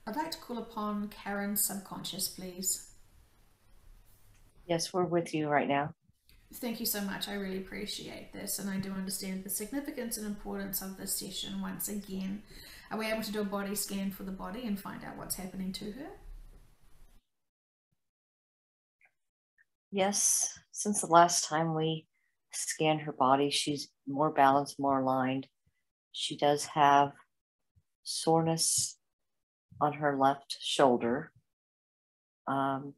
I'd like to call upon Karen's subconscious, please. Yes, we're with you right now. Thank you so much. I really appreciate this, and I do understand the significance and importance of this session once again. Are we able to do a body scan for the body and find out what's happening to her? Yes, since the last time we scanned her body, she's more balanced, more aligned. She does have soreness on her left shoulder. Um,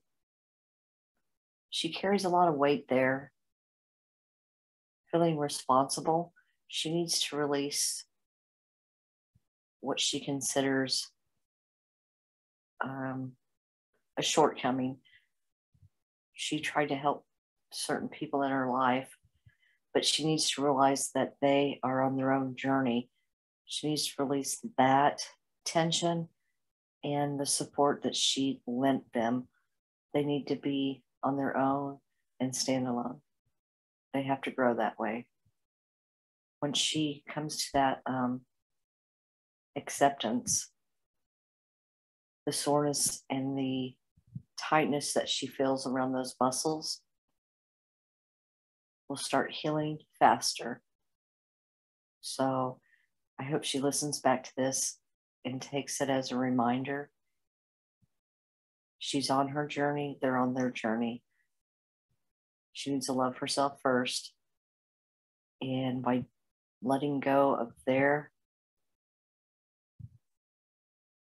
she carries a lot of weight there, feeling responsible. She needs to release what she considers um, a shortcoming. She tried to help certain people in her life, but she needs to realize that they are on their own journey. She needs to release that tension and the support that she lent them. They need to be on their own and stand alone. They have to grow that way. When she comes to that acceptance, the soreness and the tightness that she feels around those muscles will start healing faster. So I hope she listens back to this and takes it as a reminder. She's on her journey, they're on their journey. She needs to love herself first. And by letting go of their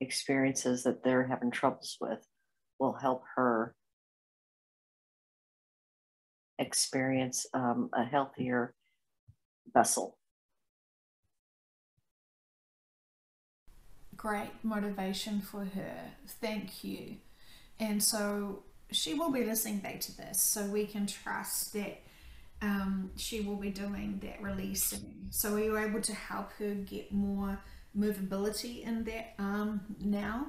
experiences that they're having troubles with, will help her experience a healthier vessel. Great motivation for her. Thank you. And so she will be listening back to this, so we can trust that she will be doing that releasing. So are you able to help her get more movability in that arm now?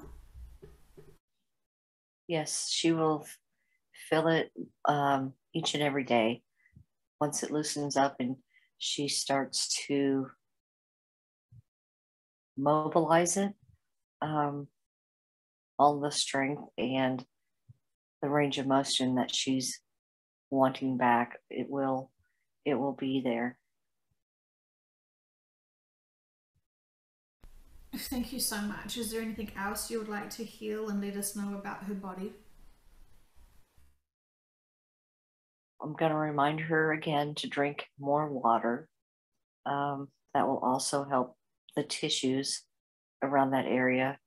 Yes, she will feel it each and every day. Once it loosens up and she starts to mobilize it, um, all the strength and the range of motion that she's wanting back, it will be there. Thank you so much. Is there anything else you would like to heal and let us know about her body? I'm going to remind her again to drink more water. That will also help the tissues around that area.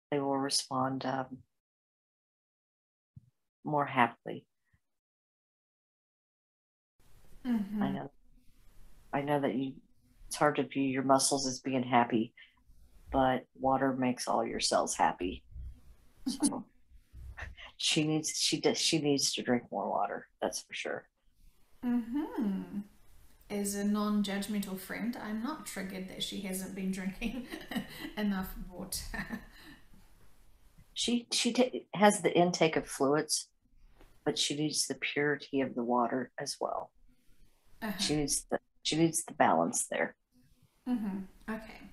They will respond more happily. I Mm-hmm. know. I know that it's hard to view your muscles as being happy, but water makes all your cells happy. So she needs to drink more water. That's for sure. Mm-hmm. As a non-judgmental friend, I'm not triggered that she hasn't been drinking enough water. She has the intake of fluids, but she needs the purity of the water as well. Uh-huh. She needs the balance there. Mm-hmm. Okay.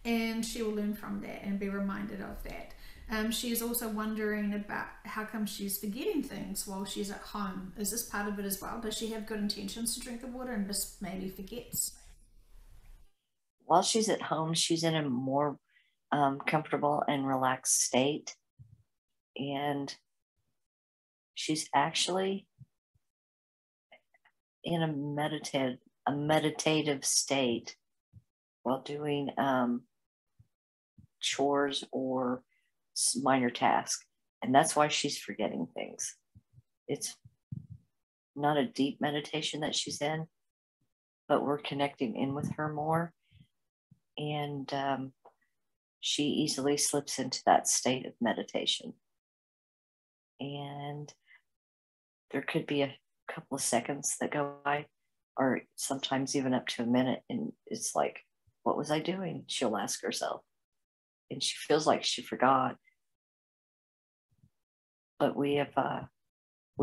And she will learn from that and be reminded of that. She is also wondering about how come she's forgetting things while she's at home. Is this part of it as well? Does she have good intentions to drink the water and just maybe forgets? While she's at home, she's in a more comfortable and relaxed state, and she's actually in a meditative state while doing chores or minor tasks, and that's why she's forgetting things. It's not a deep meditation that she's in, but we're connecting in with her more, and she easily slips into that state of meditation. And there could be a couple of seconds that go by, or sometimes even up to a minute, and it's like, what was I doing? She'll ask herself, and she feels like she forgot, but we've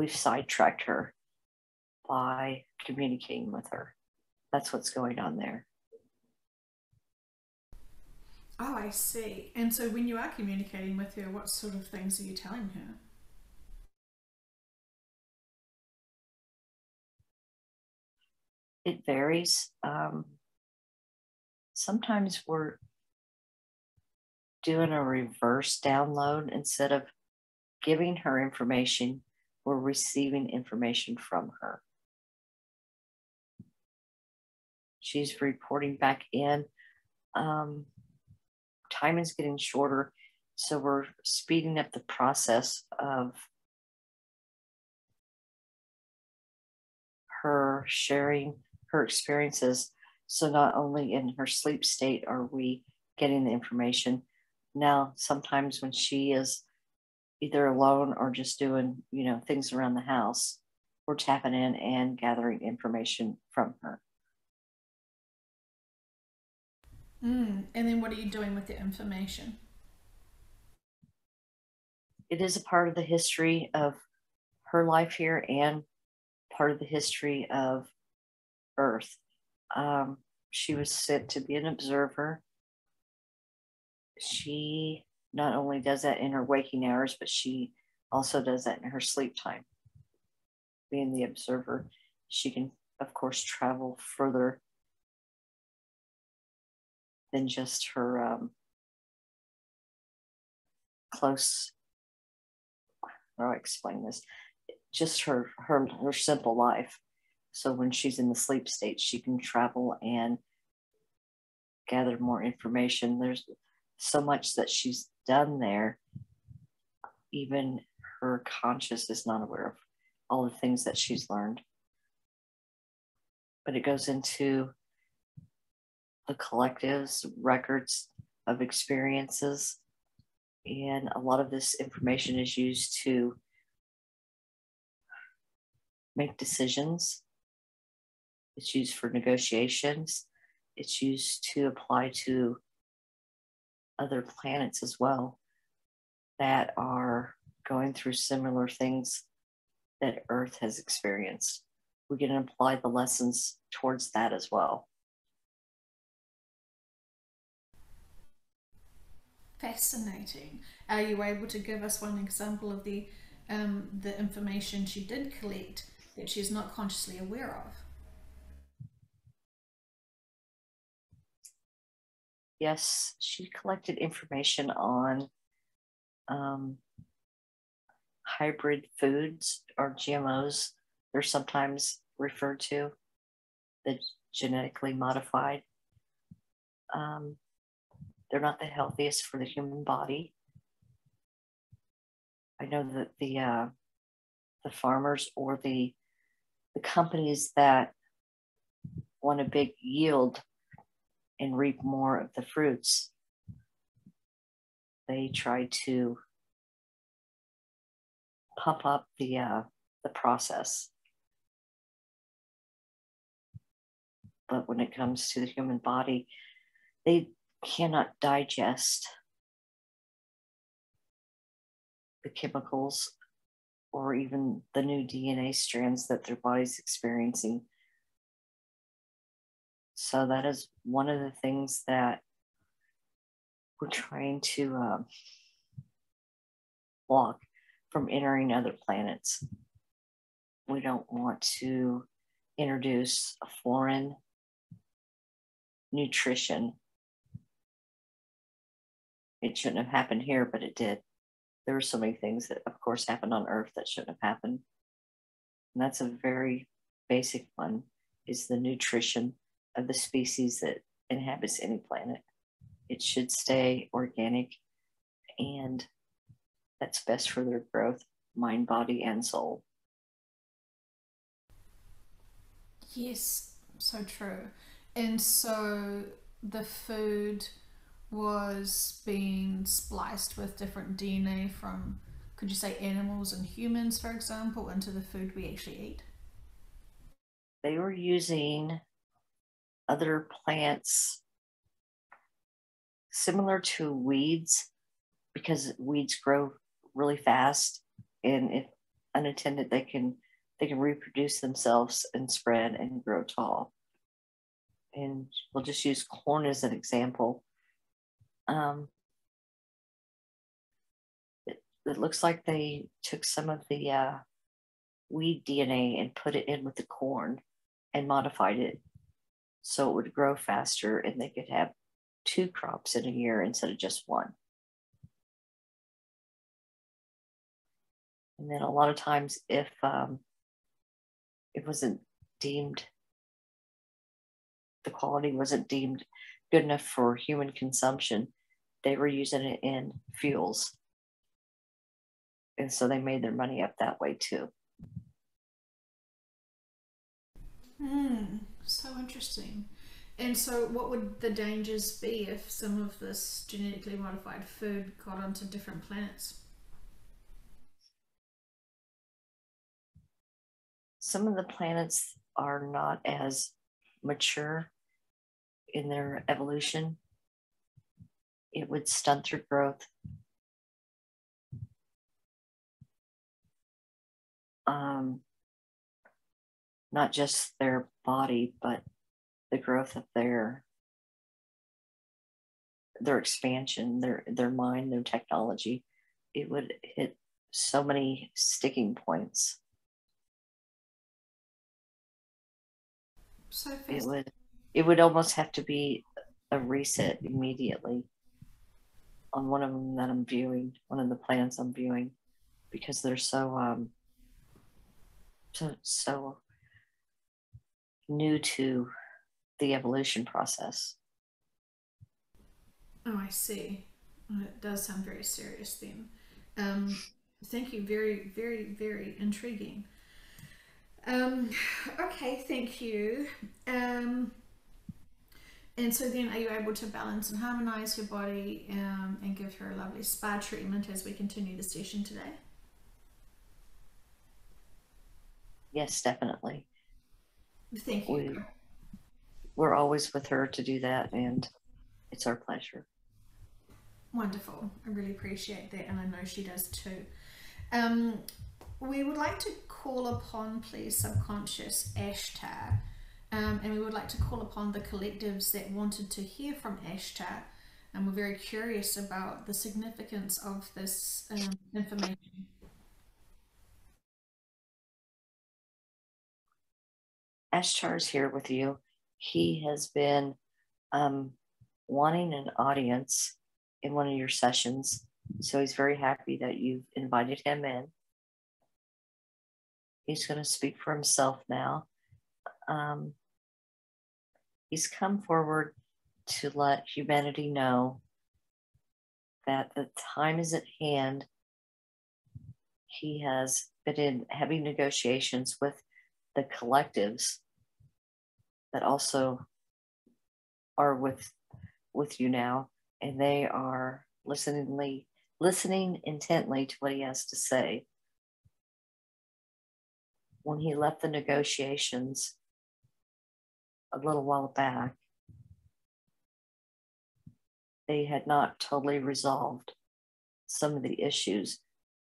sidetracked her by communicating with her. That's what's going on there. Oh, I see. And so when you are communicating with her, what sort of things are you telling her? It varies. Sometimes we're doing a reverse download. Instead of giving her information, we're receiving information from her. She's reporting back in. Time is getting shorter, so we're speeding up the process of her sharing her experiences. So not only in her sleep state are we getting the information, now sometimes when she is either alone or just doing, things around the house, we're tapping in and gathering information from her. And then what are you doing with the information? It is a part of the history of her life here and part of the history of Earth. She was sent to be an observer. She not only does that in her waking hours, but she also does that in her sleep time. Being the observer, she can, of course, travel further than just her close. How do I explain this? Just her simple life. So when she's in the sleep state, she can travel and gather more information. There's so much that she's done there. Even her conscious is not aware of all the things that she's learned. But it goes into the collectives, records of experiences, and a lot of this information is used to make decisions. It's used for negotiations. It's used to apply to other planets as well that are going through similar things that Earth has experienced. We can apply the lessons towards that as well. Fascinating. Are you able to give us one example of the information she did collect that she's not consciously aware of? Yes, she collected information on um, hybrid foods or GMOs. They're sometimes referred to, the genetically modified. Um, they're not the healthiest for the human body. I know that the farmers or the companies that want a big yield and reap more of the fruits, they try to pump up the process. But when it comes to the human body, they cannot digest the chemicals or even the new DNA strands that their body's experiencing. So that is one of the things that we're trying to block from entering other planets. We don't want to introduce a foreign nutrition. It shouldn't have happened here, but it did. There were so many things that, of course, happened on Earth that shouldn't have happened. And that's a very basic one, is the nutrition of the species that inhabits any planet. It should stay organic, and that's best for their growth, mind, body, and soul. Yes, so true. And so the food was being spliced with different DNA from, could you say, animals and humans, for example, into the food we actually eat? They were using other plants similar to weeds, because weeds grow really fast, and if unattended, they can reproduce themselves and spread and grow tall. And we'll just use corn as an example. Um, it looks like they took some of the weed DNA and put it in with the corn and modified it so it would grow faster and they could have 2 crops in a year instead of just 1. And then a lot of times, if it wasn't deemed, the quality wasn't deemed good enough for human consumption, they were using it in fuels. And so they made their money up that way too. So interesting. And so, what would the dangers be if some of this genetically modified food got onto different planets? Some of the planets are not as mature in their evolution. It would stunt their growth. Not just their body, but the growth of their expansion, their mind, their technology. It would hit so many sticking points. So fast. It would almost have to be a reset immediately on one of them that I'm viewing, one of the planets I'm viewing, because they're so new to the evolution process. Oh, I see. Well, it does sound very serious then. Thank you. Very, very, very intriguing. Um, okay, thank you. And so then, are you able to balance and harmonize your body and give her a lovely spa treatment as we continue the session today? Yes, definitely. Thank you. We're always with her to do that, and it's our pleasure. Wonderful. I really appreciate that, and I know she does too. We would like to call upon, please, subconscious Ashtar, and we would like to call upon the collectives that wanted to hear from Ashtar, and we're very curious about the significance of this information. Ashtar is here with you. He has been wanting an audience in one of your sessions, so he's very happy that you've invited him in. He's going to speak for himself now. He's come forward to let humanity know that the time is at hand. He has been in heavy negotiations with the collectives that also are with you now, and they are listening intently to what he has to say. When he left the negotiations a little while back, they had not totally resolved some of the issues,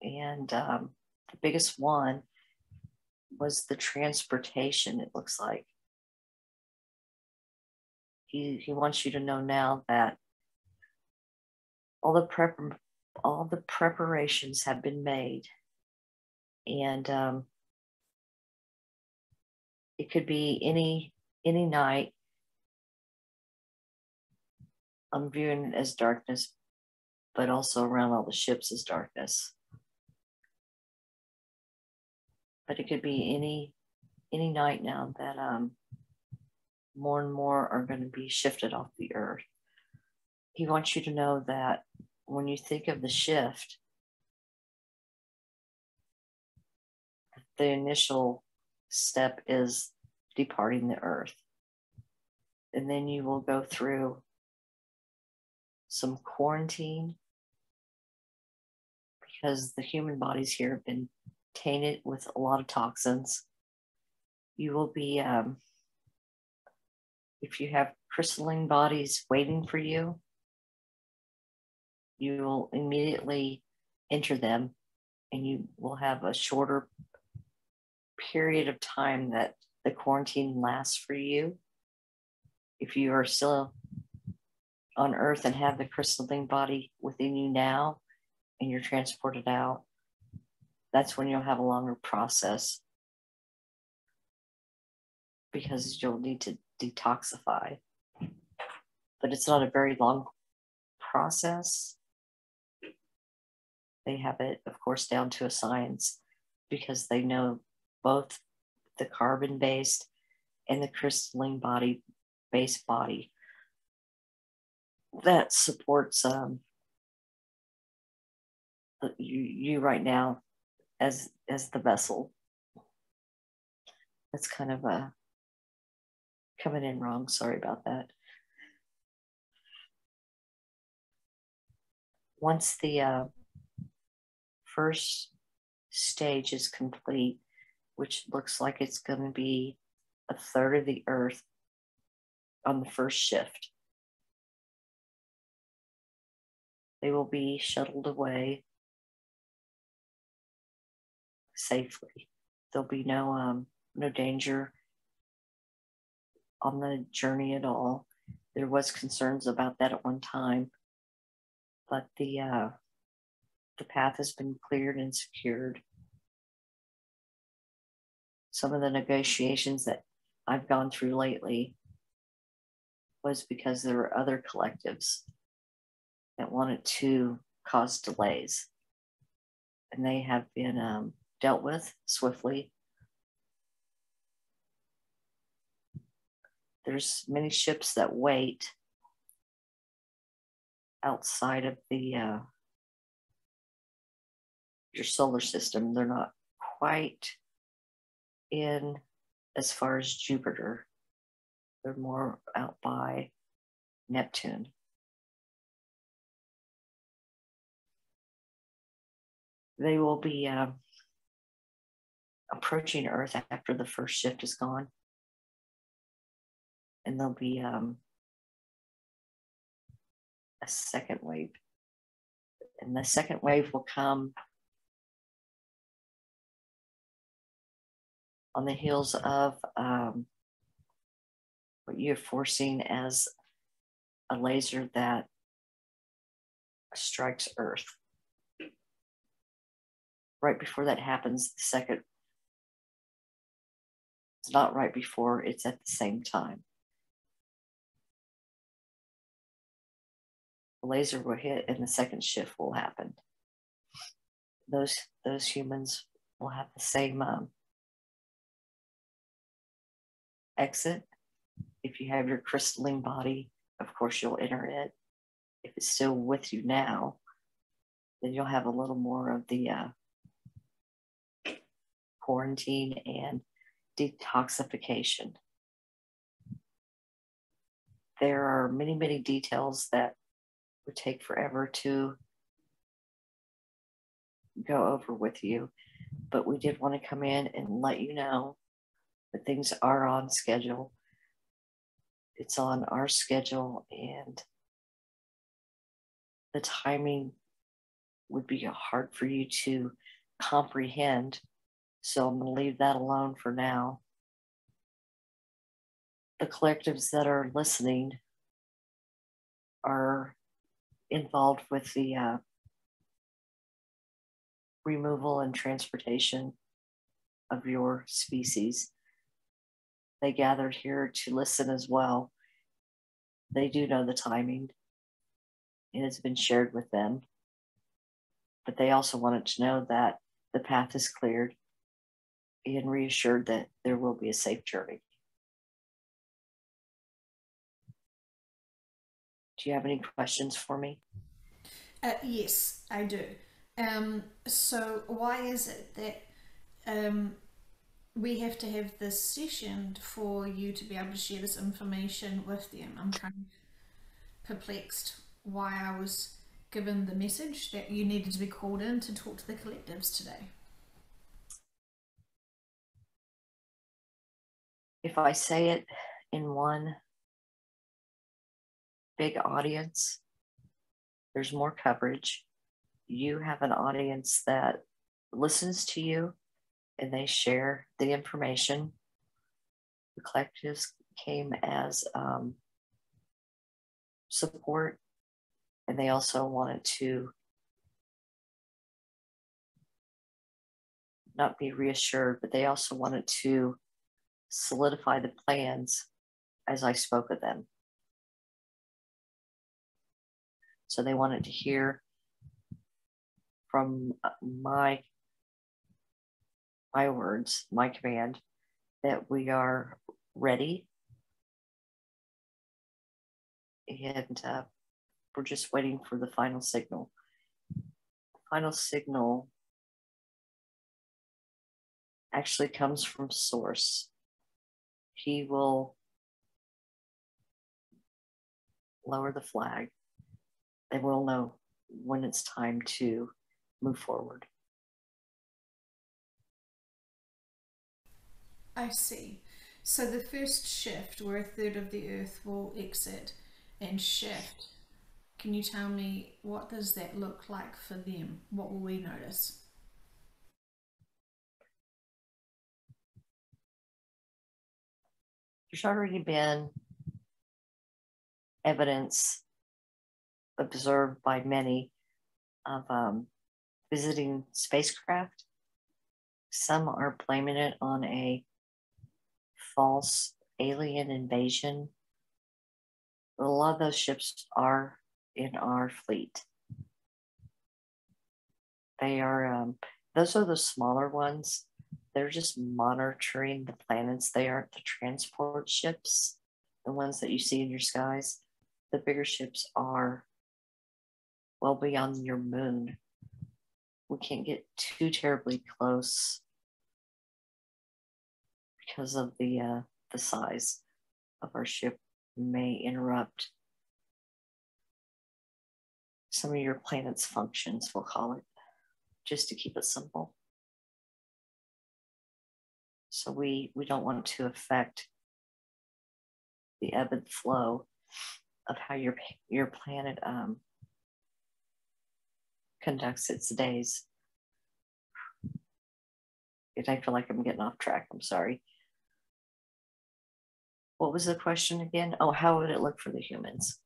and the biggest one was the transportation. It looks like he wants you to know now that all the preparations have been made, and it could be any night. I'm viewing it as darkness, but also around all the ships is darkness. But it could be any night now that more and more are going to be shifted off the earth. He wants you to know that when you think of the shift, the initial step is departing the earth. And then you will go through some quarantine because the human bodies here have been tainted with a lot of toxins. You will be, if you have crystalline bodies waiting for you, you will immediately enter them, and you will have a shorter period of time that the quarantine lasts for you. If you are still on Earth and have the crystalline body within you now, and you're transported out, that's when you'll have a longer process, because you'll need to detoxify. But it's not a very long process. They have it, of course, down to a science, because they know both the carbon-based and the crystalline body-based body that supports you right now as the vessel. That's kind of coming in wrong. Sorry about that. Once the first stage is complete, which looks like it's going to be a third of the Earth on the first shift, they will be shuttled away safely. There'll be no danger on the journey at all. There was concerns about that at one time, but the path has been cleared and secured. Some of the negotiations that I've gone through lately was because there were other collectives that wanted to cause delays, and they have been dealt with swiftly. There's many ships that wait outside of your solar system. They're not quite in as far as Jupiter. They're more out by Neptune. They will be approaching Earth after the first shift is gone. And there'll be a second wave. And the second wave will come on the heels of what you're foreseen as a laser that strikes Earth. Right before that happens, the second, it's not right before, it's at the same time. The laser will hit and the second shift will happen. Those humans will have the same exit. If you have your crystalline body, of course you'll enter it. If it's still with you now, then you'll have a little more of the quarantine and detoxification. There are many, many details that would take forever to go over with you, but we did want to come in and let you know that things are on schedule. It's on our schedule, and the timing would be hard for you to comprehend. So I'm going to leave that alone for now. The collectives that are listening are involved with the removal and transportation of your species. They gathered here to listen as well. They do know the timing, and it's been shared with them. But they also wanted to know that the path is cleared and reassured that there will be a safe journey. Do you have any questions for me? Yes, I do. So why is it that we have to have this session for you to be able to share this information with them? I'm kind of perplexed why I was given the message that you needed to be called in to talk to the collectives today. If I say it in one big audience, there's more coverage. You have an audience that listens to you and they share the information. The collectives came as support, and they also wanted to not be reassured, but they also wanted to solidify the plans as I spoke of them. So they wanted to hear from my words, my command, that we are ready. And we're just waiting for the final signal. The final signal actually comes from Source. He will lower the flag, and we'll know when it's time to move forward. I see. So the first shift, where a third of the Earth will exit and shift, can you tell me what does that look like for them? What will we notice? There's already been evidence observed by many of visiting spacecraft. Some are blaming it on a false alien invasion. But a lot of those ships are in our fleet. They are, those are the smaller ones. They're just monitoring the planets. They aren't the transport ships, the ones that you see in your skies. The bigger ships are well beyond your moon. We can't get too terribly close because of the size of our ship may interrupt some of your planet's functions, we'll call it, just to keep it simple. So we don't want to affect the ebb and flow of how your planet conducts its days. And I feel like I'm getting off track. I'm sorry. What was the question again? Oh, how would it look for the humans?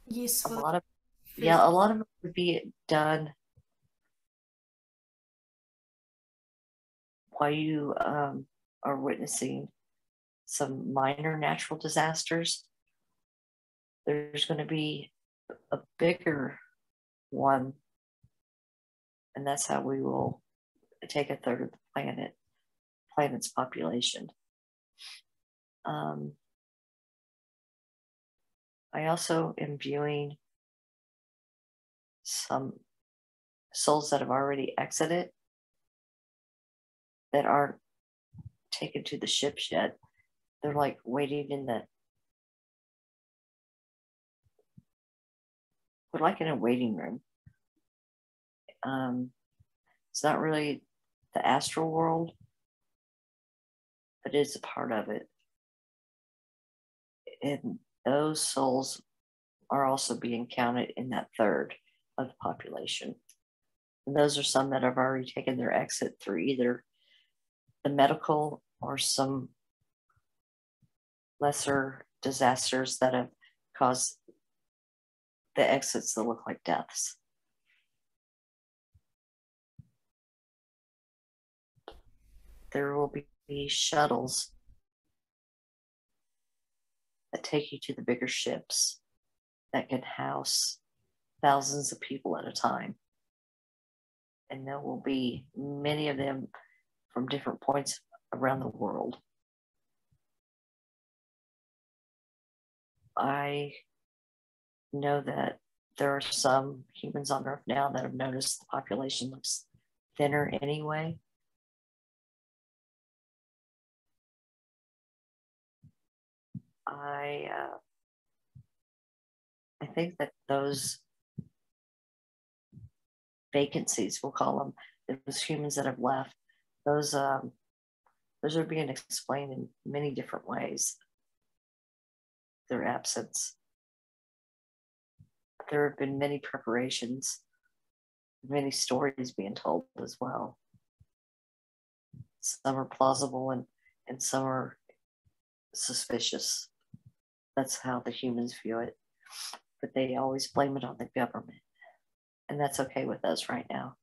Yes, A for lot of the first. a lot of it would be done while you are witnessing some minor natural disasters. There's going to be a bigger one, and that's how we will take a third of the planet's population. I also am viewing some souls that have already exited that aren't taken to the ships yet. They're like waiting we're like in a waiting room. It's not really the astral world, but it's a part of it. And those souls are also being counted in that third of the population. And those are some that have already taken their exit through either the medical or some lesser disasters that have caused the exits that look like deaths. There will be shuttles that take you to the bigger ships that can house thousands of people at a time. And there will be many of them from different points around the world. I know that there are some humans on Earth now that have noticed the population looks thinner anyway. I think that those vacancies, we'll call them, those humans that have left, those are being explained in many different ways. Their absence. There have been many preparations, many stories being told as well. Some are plausible and some are suspicious. That's how the humans view it. But they always blame it on the government. And that's okay with us right now.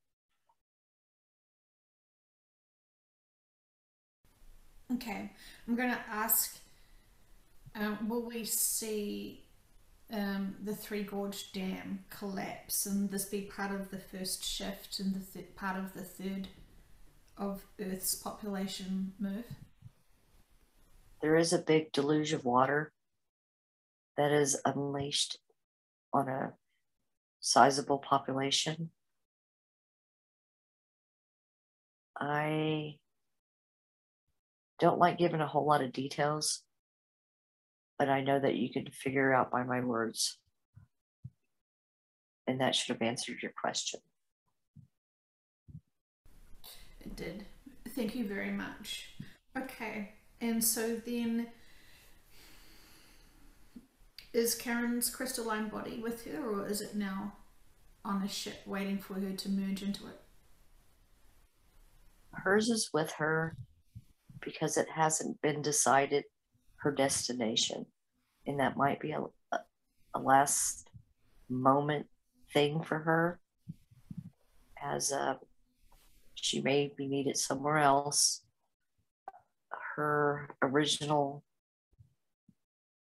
Okay, I'm going to ask, will we see the Three Gorge Dam collapse and this be part of the first shift and the part of the third of Earth's population move? There is a big deluge of water that is unleashed on a sizable population. I don't like giving a whole lot of details, but I know that you can figure out by my words. And that should have answered your question. It did. Thank you very much. Okay, and so then is Karen's crystalline body with her, or is it now on a ship waiting for her to merge into it? Hers is with her because it hasn't been decided her destination. And that might be a last moment thing for her, as she may be needed somewhere else. Her original,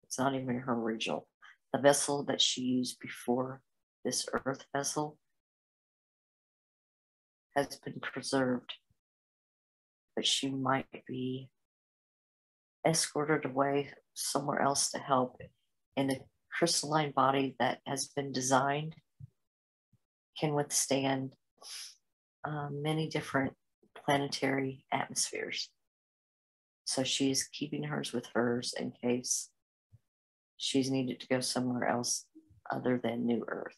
it's not even her original, the vessel that she used before this Earth vessel has been preserved, but she might be escorted away somewhere else to help. And the crystalline body that has been designed can withstand many different planetary atmospheres. So she's keeping hers with hers in case she's needed to go somewhere else other than New Earth.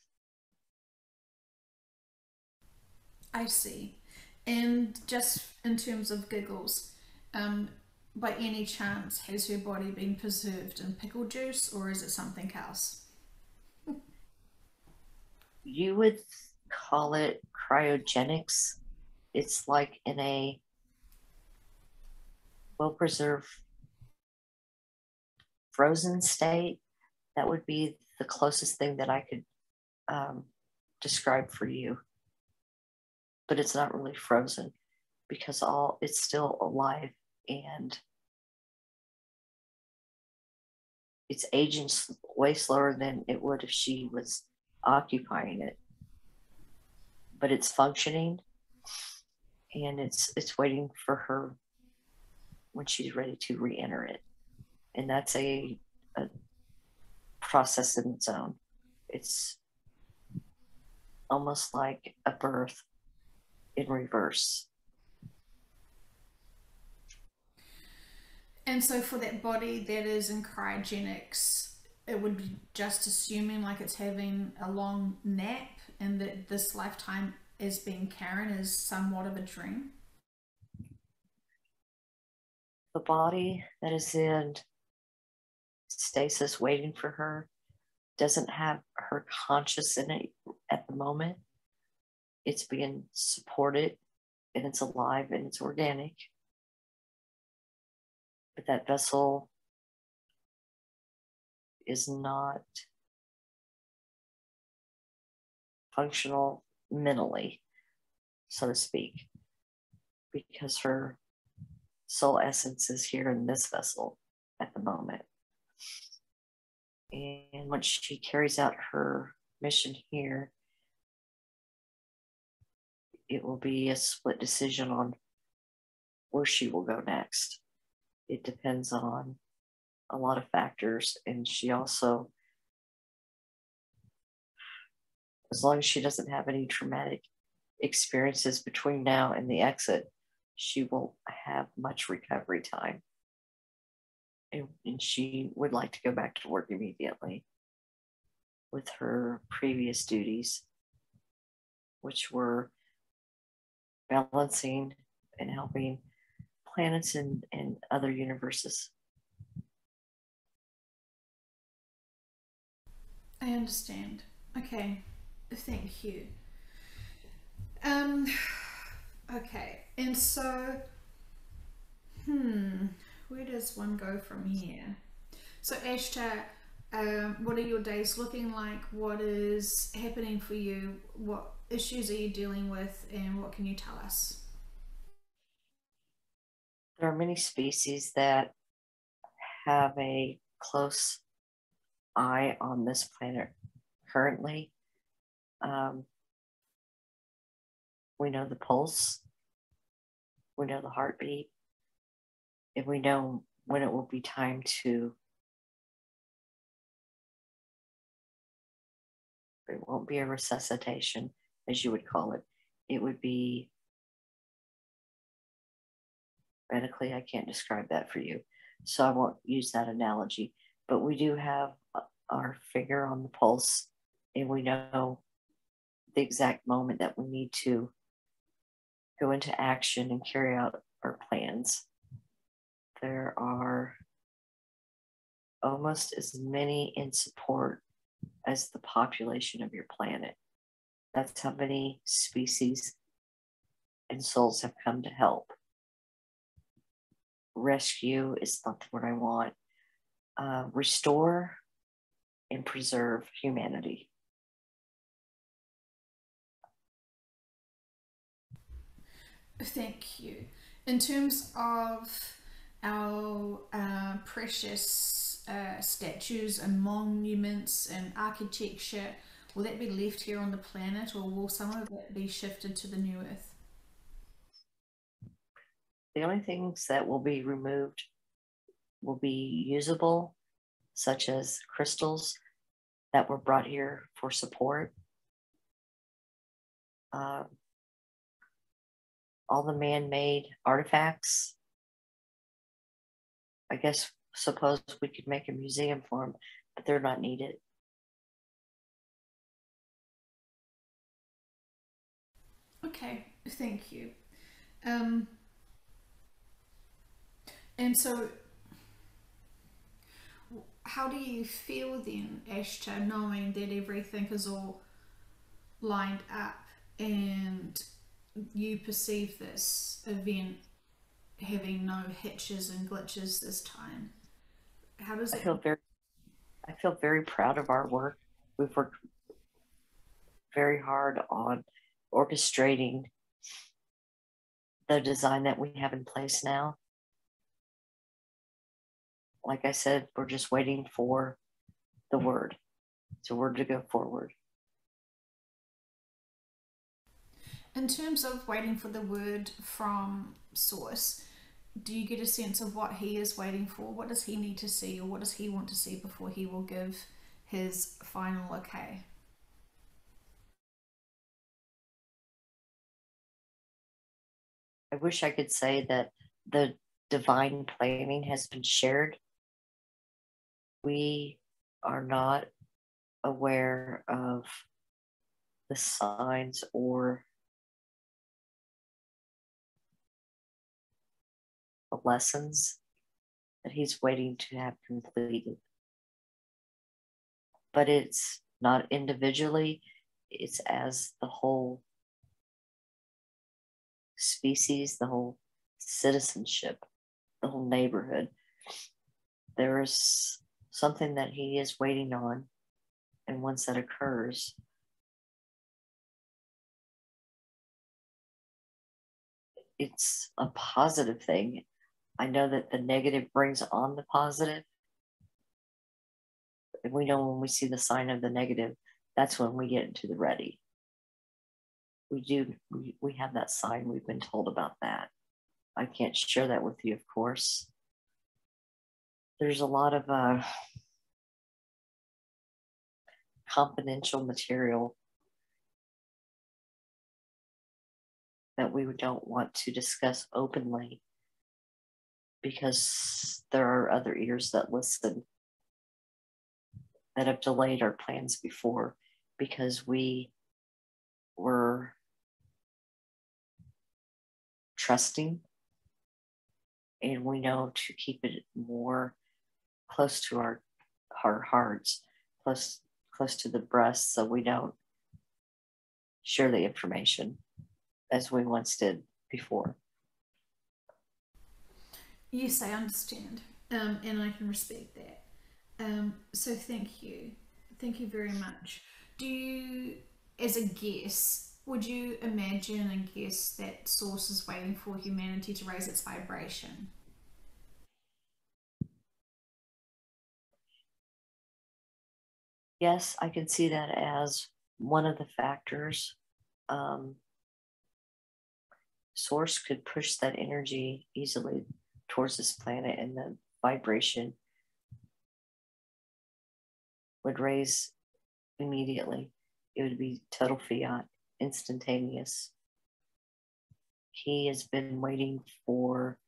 I see. And just in terms of giggles, by any chance, has her body been preserved in pickle juice, or is it something else? You would call it cryogenics. It's like in a well-preserved frozen state. That would be the closest thing that I could describe for you. But it's not really frozen because it's still alive and it's aging way slower than it would if she was occupying it. But it's functioning, and it's waiting for her when she's ready to re-enter it. And that's a process in its own. It's almost like a birth in reverse. And so for that body that is in cryogenics, it would be just assuming like it's having a long nap and that this lifetime as being Karen is somewhat of a dream. The body that is in stasis waiting for her doesn't have her conscious in it at the moment. It's being supported and it's alive and it's organic. But that vessel is not functional mentally, so to speak, because her soul essence is here in this vessel at the moment. And when she carries out her mission here, it will be a split decision on where she will go next. It depends on a lot of factors. And she also, as long as she doesn't have any traumatic experiences between now and the exit, she won't have much recovery time. And she would like to go back to work immediately with her previous duties, which were balancing and helping planets and other universes. I understand. Okay, thank you. Okay, and so, Where does one go from here? So, Ashtar, what are your days looking like? What is happening for you? What issues are you dealing with? And what can you tell us? There are many species that have a close eye on this planet currently. We know the pulse, we know the heartbeat, and we know when it will be time to. It won't be a resuscitation, as you would call it. It would be medically, I can't describe that for you, so I won't use that analogy. But we do have our finger on the pulse, and we know the exact moment that we need to go into action and carry out our plans. There are almost as many in support as the population of your planet. That's how many species and souls have come to help. Rescue is not the word I want. Restore and preserve humanity. Thank you. In terms of our precious statues and monuments and architecture, will that be left here on the planet, or will some of it be shifted to the new Earth? The only things that will be removed will be usable, such as crystals that were brought here for support. All the man-made artifacts. I guess suppose we could make a museum for them, but they're not needed. Okay, thank you. Um, and so, how do you feel then, Ashtar, knowing that everything is all lined up and you perceive this event having no hitches and glitches this time? How does I it? feel very, I feel very proud of our work. We've worked very hard on orchestrating the design that we have in place now. Like I said, we're just waiting for the word. It's a word to go forward. In terms of waiting for the word from Source, do you get a sense of what he is waiting for? What does he need to see, or what does he want to see before he will give his final okay? I wish I could say that the divine planning has been shared. We are not aware of the signs or the lessons that he's waiting to have completed. But it's not individually, it's as the whole species, the whole citizenship, the whole neighborhood. There's something that he is waiting on, and once that occurs, it's a positive thing. I know that the negative brings on the positive. And we know when we see the sign of the negative, that's when we get into the ready. We have that sign. We've been told about that. I can't share that with you, of course. There's a lot of confidential material that we don't want to discuss openly because there are other ears that listen that have delayed our plans before because we were trusting, and we know to keep it more close to our hearts, close to the breast, so we don't share the information as we once did before. Yes, I understand, and I can respect that. So thank you. Thank you very much. Do you, as a guess, would you imagine and guess that Source is waiting for humanity to raise its vibration? Yes, I can see that as one of the factors. Um, Source could push that energy easily towards this planet, and the vibration would raise immediately. It would be total fiat, instantaneous. He has been waiting for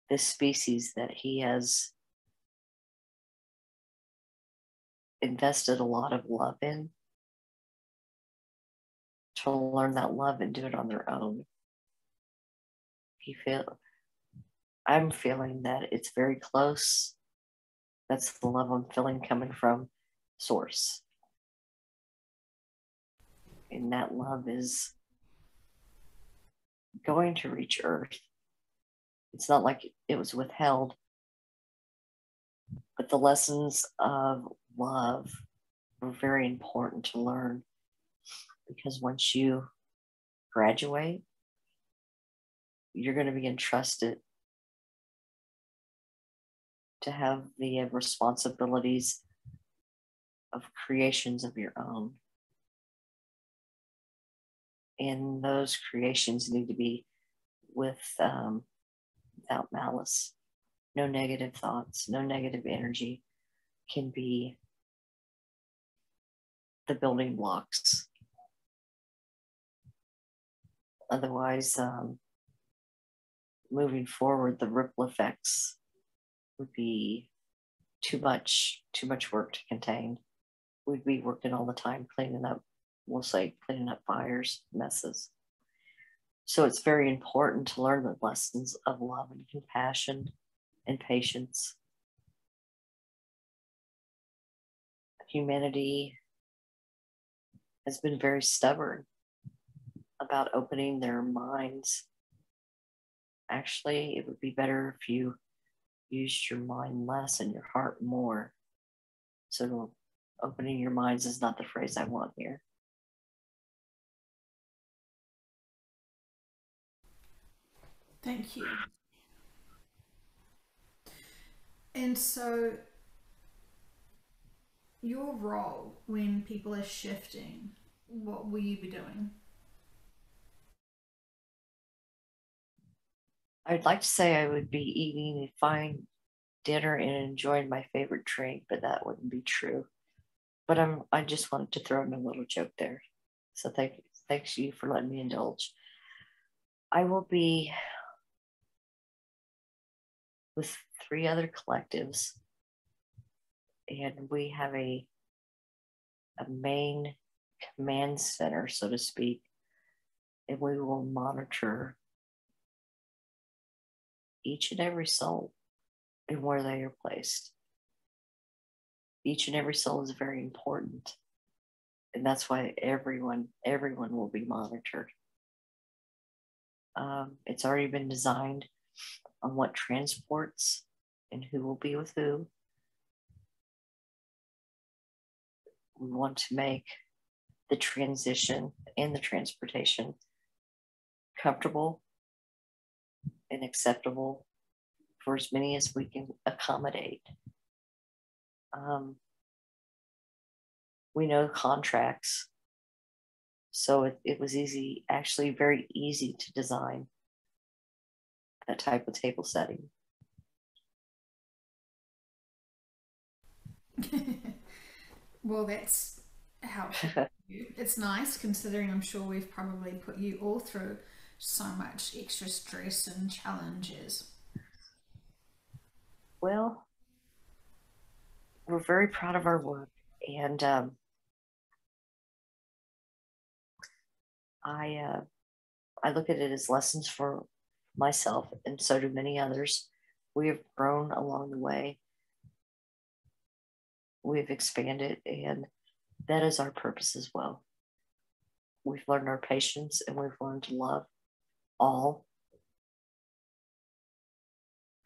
this species that he has invested a lot of love in to learn that love and do it on their own. He feel I'm feeling that it's very close. That's the love I'm feeling coming from Source. And that love is going to reach Earth. It's not like it was withheld, but the lessons of love are very important to learn, because once you graduate, you're going to be entrusted to have the responsibilities of creations of your own. And those creations need to be without malice. No negative thoughts, no negative energy can be the building blocks. Otherwise, moving forward, the ripple effects would be too much work to contain. We'd be working all the time cleaning up, we'll say, cleaning up fires, messes. So it's very important to learn the lessons of love and compassion and patience. Humanity has been very stubborn about opening their minds. Actually, it would be better if you used your mind less and your heart more. So opening your minds is not the phrase I want here. Thank you. And so, your role when people are shifting, what will you be doing? I'd like to say I would be eating a fine dinner and enjoying my favorite drink, but that wouldn't be true. But I just wanted to throw in a little joke there. So thanks you for letting me indulge. I will be with 3 other collectives, and we have a main command center, so to speak, and we will monitor each and every soul and where they are placed. Each and every soul is very important, and that's why everyone will be monitored. It's already been designed on what transports and who will be with who. We want to make the transition and the transportation comfortable and acceptable for as many as we can accommodate. We know contracts, so it was easy, actually very easy to design that type of table setting. Well, that's helpful. It's nice considering I'm sure we've probably put you all through so much extra stress and challenges. Well, we're very proud of our work, and I I look at it as lessons for myself, and so do many others. We have grown along the way. We've expanded, and that is our purpose as well. We've learned our patience, and we've learned to love all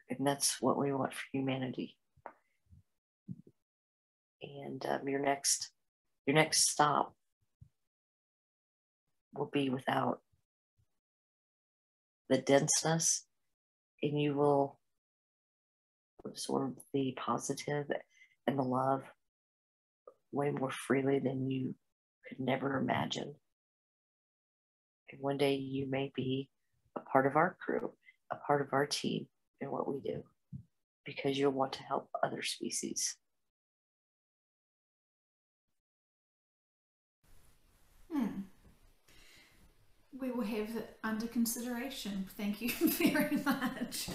And that's what we want for humanity. And your next stop will be without the denseness, and you will absorb the positive and the love way more freely than you could never imagine. And one day you may be a part of our crew, a part of our team in what we do, because you'll want to help other species. We will have it under consideration. Thank you very much.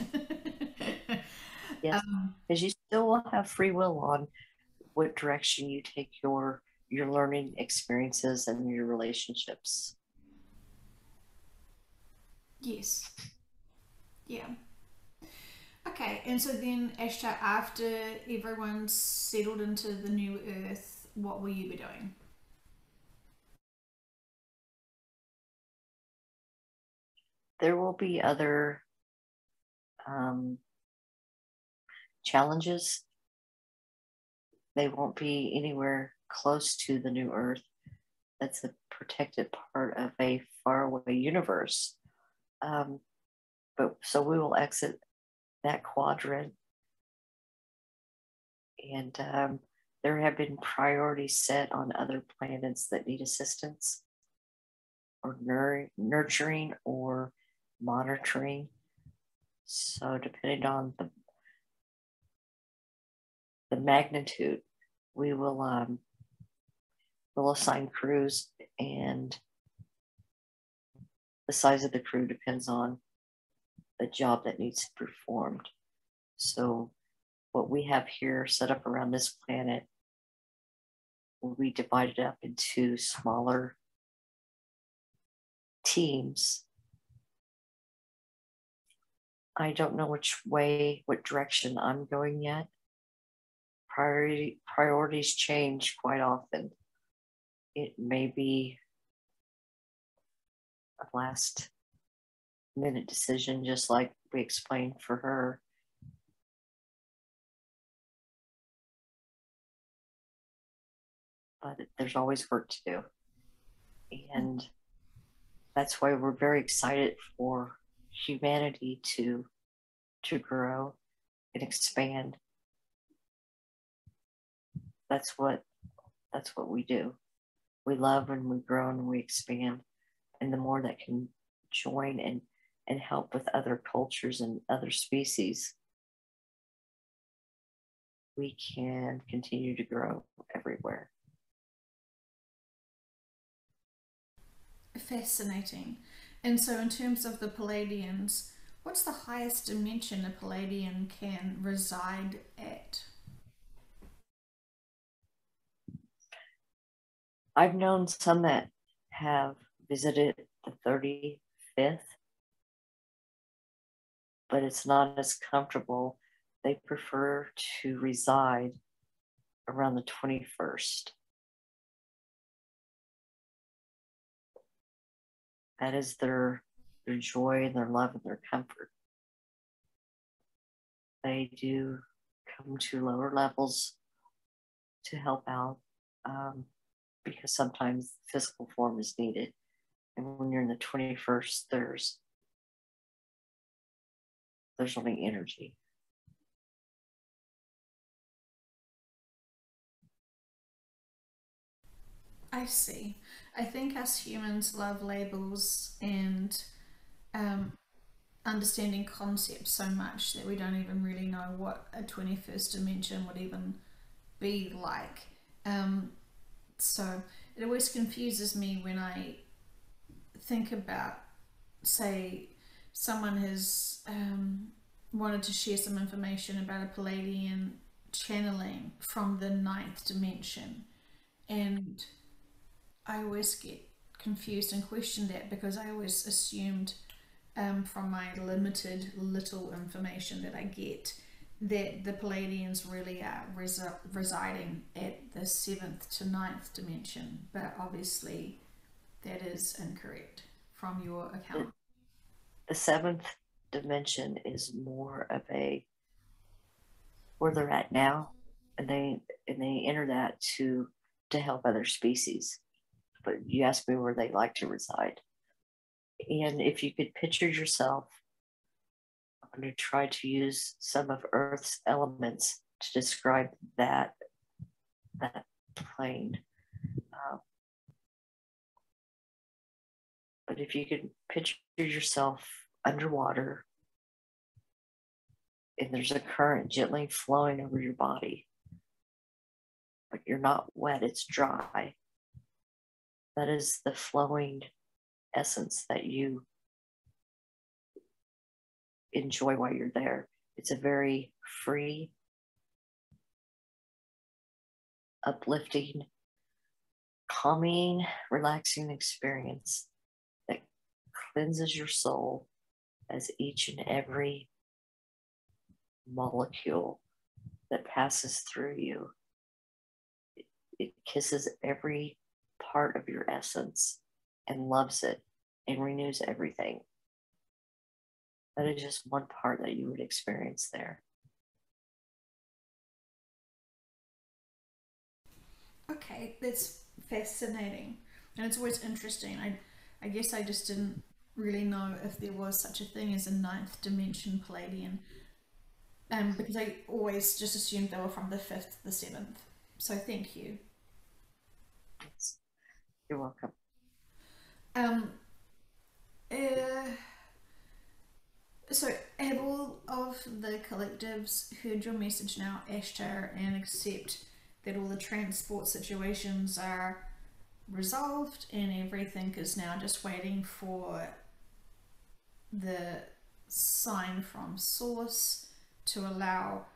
Yes, because you still will have free will on what direction you take your learning experiences and your relationships. Yes. Yeah. Okay, and so then, Ashtar, after everyone's settled into the new Earth, what will you be doing? There will be other challenges. They won't be anywhere close to the new Earth. That's a protected part of a faraway universe. But so we will exit that quadrant, and there have been priorities set on other planets that need assistance or nurturing or monitoring. So depending on the magnitude, we will we'll assign crews, and the size of the crew depends on the job that needs to be performed. So what we have here set up around this planet will be divided up into smaller teams. I don't know what direction I'm going yet. Priorities change quite often. It may be a last minute decision, just like we explained for her. But there's always work to do. And that's why we're very excited for humanity to grow and expand. That's what we do. We love and we grow and we expand. And the more that can join and help with other cultures and other species, we can continue to grow everywhere. Fascinating. And so, in terms of the Pleiadians, what's the highest dimension a Pleiadian can reside at? I've known some that have visited the 35th, but it's not as comfortable. They prefer to reside around the 21st. That is their joy and their love and their comfort. They do come to lower levels to help out, because sometimes physical form is needed. And when you're in the 21st, there's only energy. I see. I think us humans love labels and um, understanding concepts so much that we don't even really know what a 21st dimension would even be like. Um, so it always confuses me when I think about, say, someone has wanted to share some information about a Palladian channeling from the ninth dimension, and I always get confused and question that because I always assumed, from my limited little information that I get, that the Palladians really are residing at the seventh to ninth dimension, but obviously that is incorrect from your account. The seventh dimension is more of a where they're at now, and they enter that to help other species. But you asked me where they like to reside, and if you could picture yourself, I'm going to try to use some of Earth's elements to describe that plane. But if you could picture yourself underwater and there's a current gently flowing over your body, but you're not wet, it's dry. That is the flowing essence that you enjoy while you're there. It's a very free, uplifting, calming, relaxing experience that cleanses your soul as each and every molecule that passes through you. It kisses every part of your essence and loves it and renews everything. That is just one part that you would experience there. Okay, that's fascinating. And it's always interesting. I guess I just didn't really know if there was such a thing as a ninth dimension Pleiadian. Because I always just assumed they were from the fifth to the seventh. So thank you. Yes. You're welcome. Um, uh, so have all of the collectives heard your message now, Ashtar, and accept that all the transport situations are resolved and everything is now just waiting for the sign from source to allow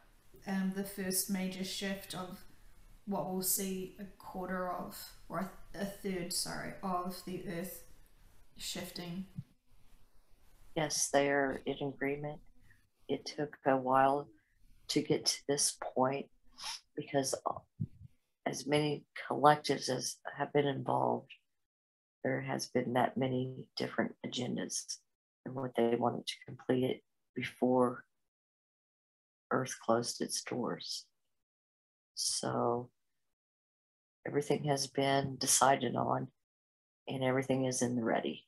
the first major shift of what we'll see a quarter of, or a third, sorry, of the earth shifting? Yes, they are in agreement. It took a while to get to this point because as many collectives as have been involved, there has been that many different agendas and what they wanted to complete it before Earth closed its doors. So everything has been decided on and everything is in the ready.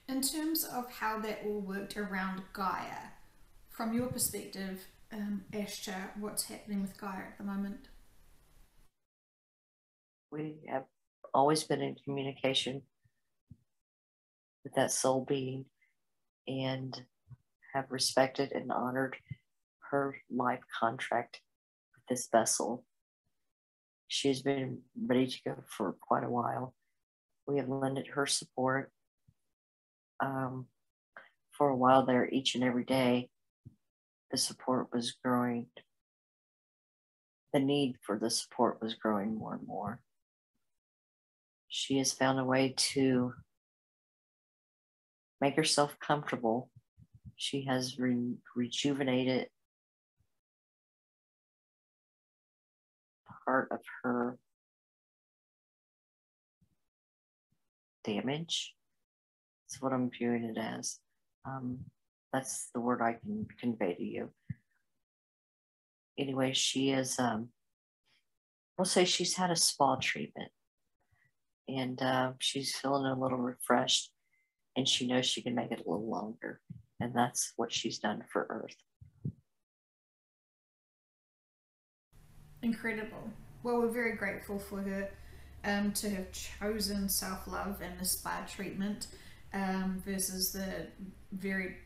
In terms of how that all worked around Gaia, from your perspective, Ashtar, what's happening with Gaia at the moment? We have always been in communication with that soul being and have respected and honored her life contract with this vessel. She has been ready to go for quite a while. We have lended her support for a while there. Each and every day, the support was growing. The need for the support was growing more and more. She has found a way to make herself comfortable. She has rejuvenated part of her damage. That's what I'm viewing it as. That's the word I can convey to you. Anyway, she is, we'll say she's had a spa treatment and she's feeling a little refreshed and she knows she can make it a little longer. And that's what she's done for Earth. Incredible. Well, we're very grateful for her to have chosen self love and the spa treatment versus the very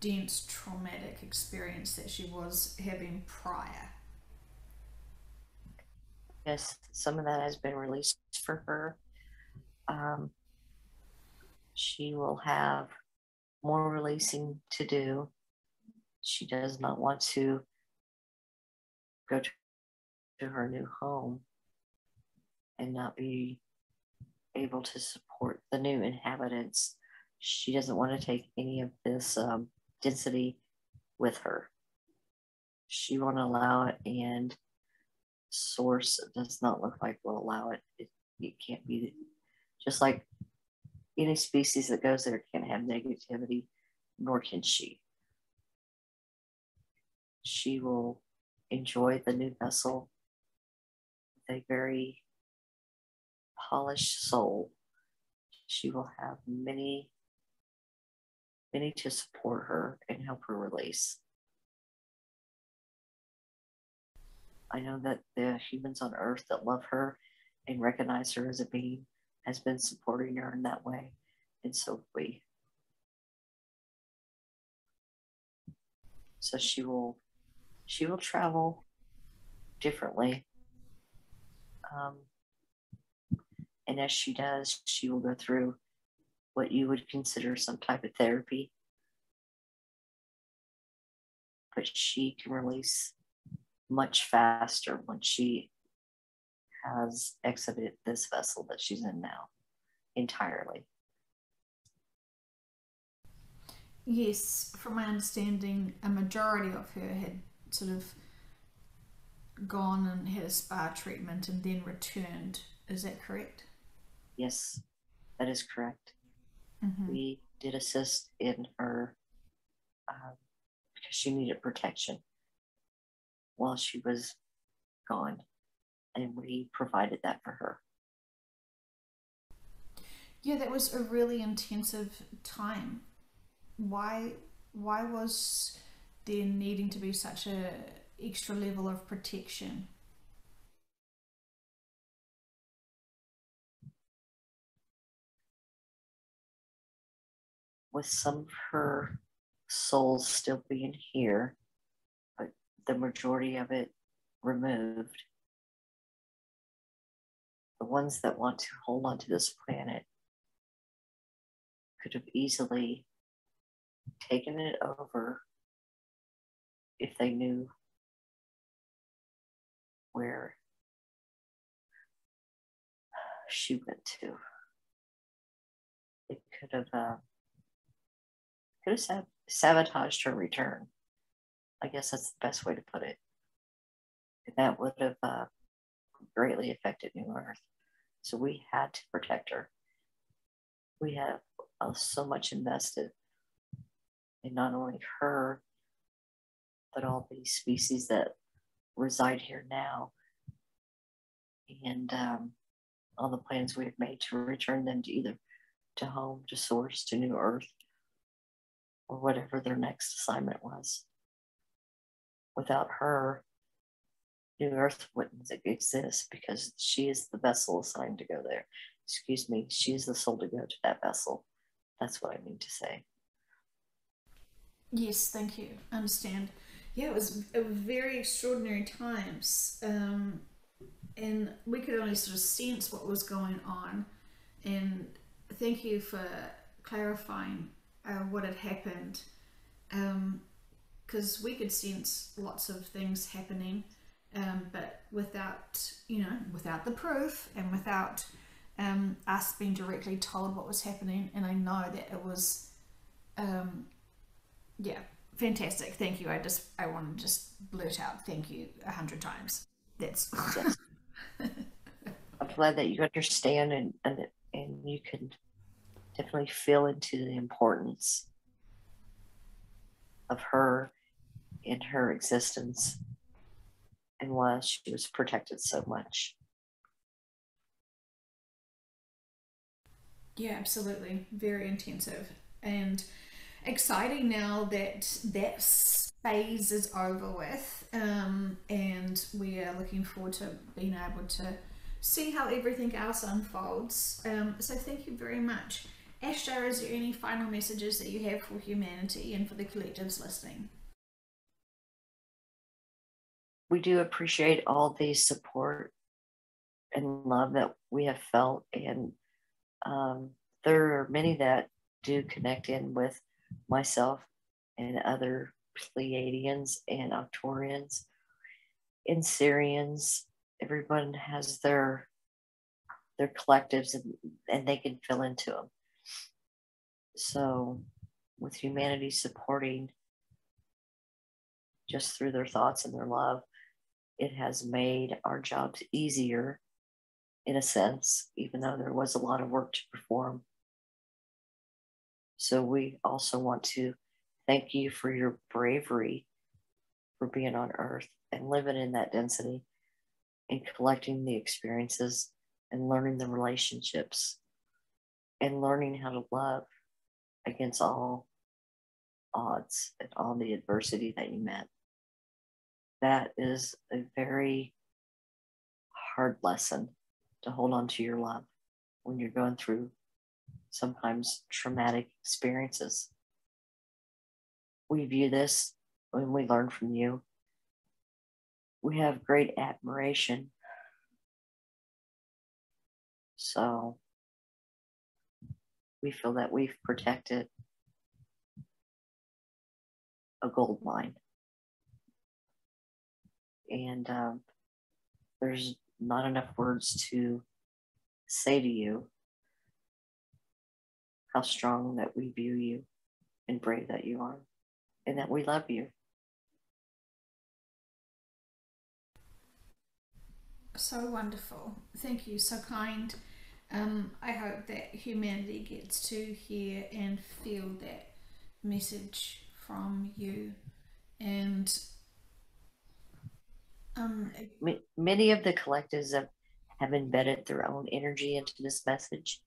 dense traumatic experience that she was having prior. Yes, some of that has been released for her. She will have more releasing to do. She does not want to go to her new home and not be able to support the new inhabitants. She doesn't want to take any of this density with her. She won't allow it, and source does not look like will allow it. It can't be just like any species that goes there can't have negativity, nor can she. She will enjoy the new vessel with a very polished soul. She will have many to support her and help her release. I know that the humans on Earth that love her and recognize her as a being has been supporting her in that way, and so have we. So she will travel differently, and as she does, she will go through what you would consider some type of therapy, but she can release much faster when she has exited this vessel that she's in now entirely. Yes, from my understanding, a majority of her had sort of gone and had a spa treatment and then returned. Is that correct? Yes, that is correct. Mm-hmm. We did assist in her because she needed protection while she was gone, and we provided that for her. Yeah, that was a really intensive time. Why was there needing to be such a extra level of protection? With some of her souls still being here, but the majority of it removed, the ones that want to hold on to this planet could have easily taken it over if they knew where she went to. It could have sabotaged her return. I guess that's the best way to put it. And that would have greatly affected New Earth. So we had to protect her. We have so much invested in not only her, but all these species that reside here now, and all the plans we have made to return them to either to home, to source, to New Earth, or whatever their next assignment was. Without her, New Earth wouldn't exist because she is the vessel assigned to go there. Excuse me, she is the soul to go to that vessel. That's what I mean to say. Yes, thank you. I understand. Yeah, it was very extraordinary times, and we could only sort of sense what was going on. And thank you for clarifying what had happened, because we could sense lots of things happening, but without without the proof and without us being directly told what was happening. And I know that it was yeah, fantastic. Thank you. I want to just blurt out thank you 100 times. That's Yes. I'm glad that you understand and you can definitely feel into the importance of her in her existence and why she was protected so much. yeah, absolutely. Very intensive and exciting now that that phase is over with, and we are looking forward to being able to see how everything else unfolds. So thank you very much. Ashtar, is there any final messages that you have for humanity and for the collectives listening? We do appreciate all the support and love that we have felt, and there are many that do connect in with myself and other Pleiadians and Octorians and Syrians. Everyone has their collectives, and they can fill into them. So with humanity supporting just through their thoughts and their love, it has made our jobs easier in a sense, even though there was a lot of work to perform. So we also want to thank you for your bravery for being on Earth and living in that density and collecting the experiences and learning the relationships and learning how to love against all odds and all the adversity that you met. That is a very hard lesson to hold on to your love when you're going through sometimes traumatic experiences. We view this when we learn from you. We have great admiration. So we feel that we've protected a gold mine. And there's not enough words to say to you how strong that we view you and brave that you are, and that we love you. So wonderful. Thank you. So kind. I hope that humanity gets to hear and feel that message from you. And Many of the collectives have embedded their own energy into this message.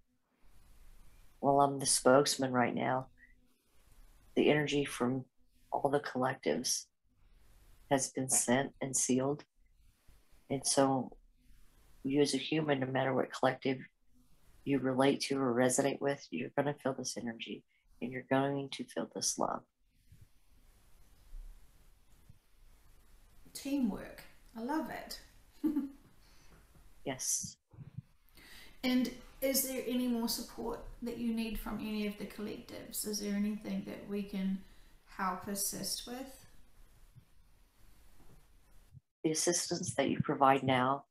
Well, I'm the spokesman right now. The energy from all the collectives has been sent and sealed. And so you as a human, no matter what collective you relate to or resonate with, you're going to feel this energy and you're going to feel this love. teamwork. I love it. Yes. And is there any more support that you need from any of the collectives? Is there anything that we can help assist with? The assistance that you provide now,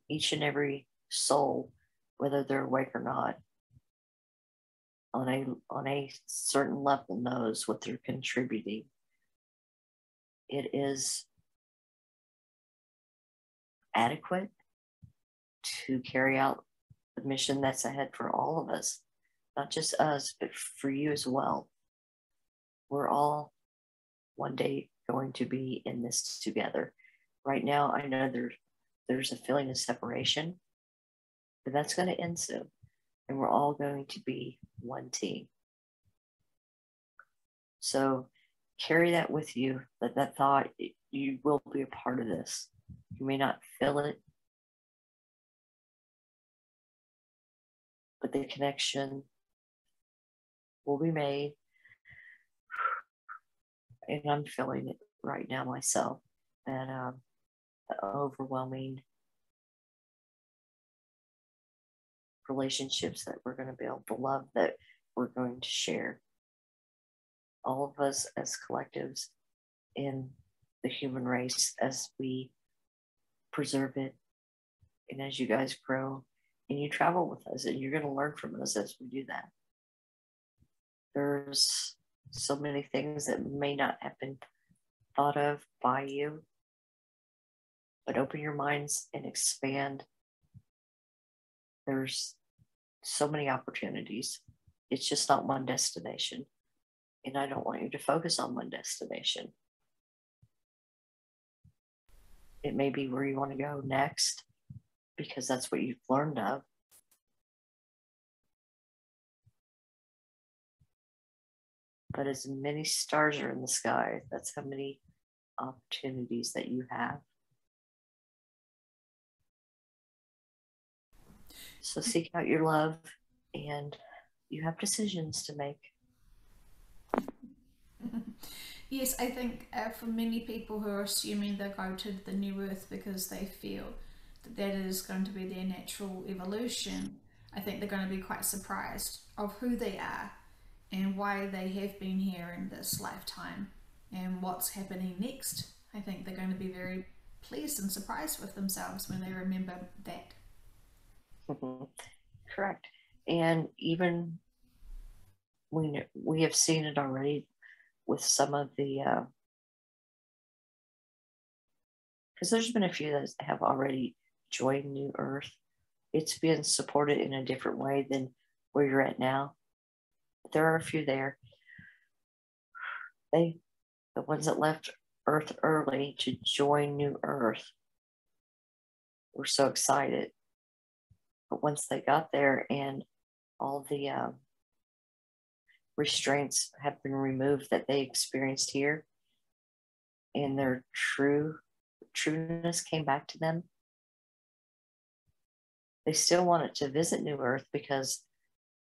each and every soul, whether they're awake or not, on a certain level knows what they're contributing. It is adequate to carry out the mission that's ahead for all of us, not just us, but for you as well. We're all one day going to be in this together. Right now, I know there's a feeling of separation, but that's going to end soon. And we're all going to be one team. So carry that with you, that thought, you will be a part of this. You may not feel it, but the connection will be made. And I'm feeling it right now myself, that the overwhelming relationships that we're going to build, the love that we're going to share, all of us as collectives in the human race, as we preserve it, and as you guys grow and you travel with us, and you're going to learn from us as we do that. There's so many things that may not have been thought of by you, but open your minds and expand. There's so many opportunities. It's just not one destination. And I don't want you to focus on one destination. It may be where you want to go next, because that's what you've learned of. But as many stars are in the sky, that's how many opportunities that you have. So seek out your love, and you have decisions to make. Yes, I think for many people who are assuming they'll go to the new earth because they feel that that is going to be their natural evolution, I think they're going to be quite surprised of who they are and why they have been here in this lifetime and what's happening next. I think they're going to be very pleased and surprised with themselves when they remember that. Correct. And even we have seen it already with some of the, because there's been a few that have already joined New Earth. It's been supported in a different way than where you're at now. there are a few there. The ones that left Earth early to join New Earth, were so excited. But once they got there and all the restraints have been removed that they experienced here, and their trueness came back to them, they still wanted to visit New Earth because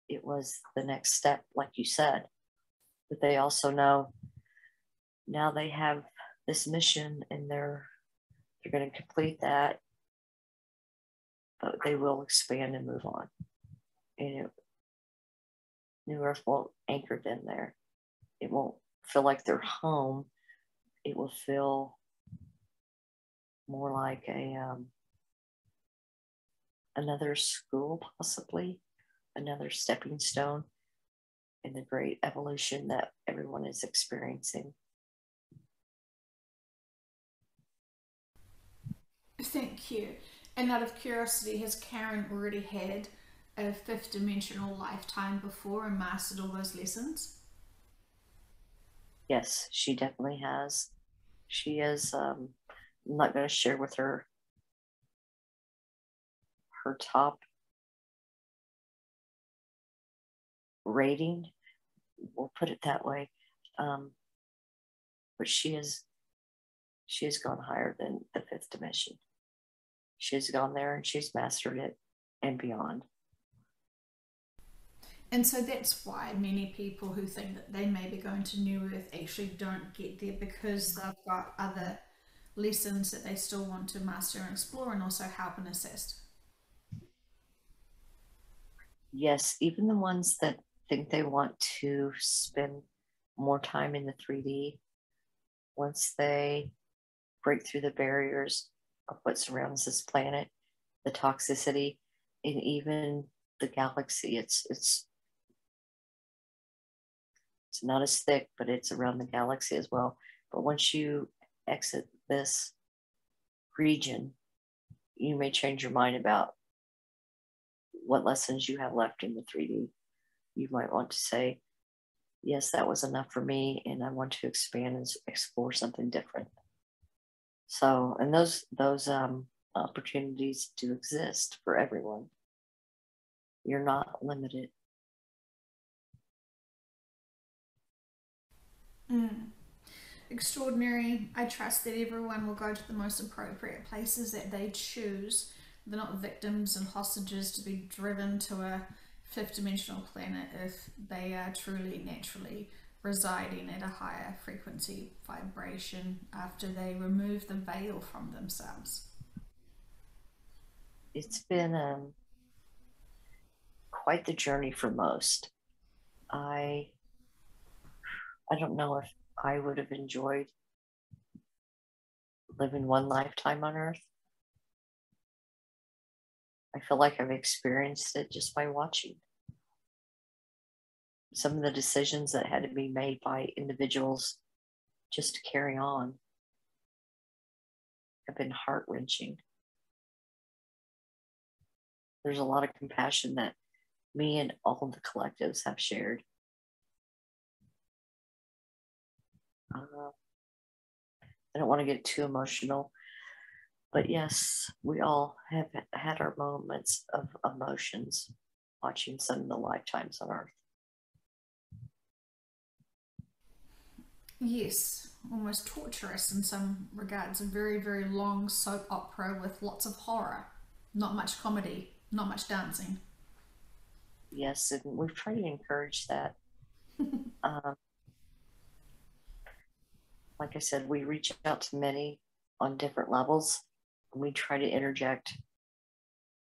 it was the next step, like you said. But they also know now they have this mission and they're going to complete that, but they will expand and move on. And New Earth won't anchor them there. It won't feel like their home. It will feel more like another school, possibly another stepping stone in the great evolution that everyone is experiencing. Thank you. And out of curiosity, has Karen already had a fifth dimensional lifetime before and mastered all those lessons? Yes, she definitely has. She is. I'm not going to share with her top rating. We'll put it that way. But she has gone higher than the fifth dimension. She's gone there and she's mastered it and beyond. And so that's why many people who think that they may be going to New Earth actually don't get there, because they've got other lessons that they still want to master and explore and also help and assist. Yes, even the ones that think they want to spend more time in the 3D, once they break through the barriers of what surrounds this planet, the toxicity, and even the galaxy, it's not as thick, but it's around the galaxy as well. But once you exit this region, you may change your mind about what lessons you have left in the 3D. You might want to say, yes, that was enough for me, and I want to expand and explore something different. So, and those opportunities do exist for everyone. You're not limited. Extraordinary. I trust that everyone will go to the most appropriate places that they choose. They're not victims and hostages to be driven to a fifth dimensional planet if they are truly naturally residing at a higher frequency vibration after they remove the veil from themselves. It's been quite the journey for most. I don't know if I would have enjoyed living one lifetime on Earth. I feel like I've experienced it just by watching. Some of the decisions that had to be made by individuals just to carry on have been heart-wrenching. There's a lot of compassion that me and all of the collectives have shared. I don't want to get too emotional, but yes, we all have had our moments of emotions watching some of the lifetimes on Earth. Yes, almost torturous in some regards. A very, very long soap opera with lots of horror, not much comedy, not much dancing. Yes, and we've tried to encourage that. Like I said, we reach out to many on different levels, and we try to interject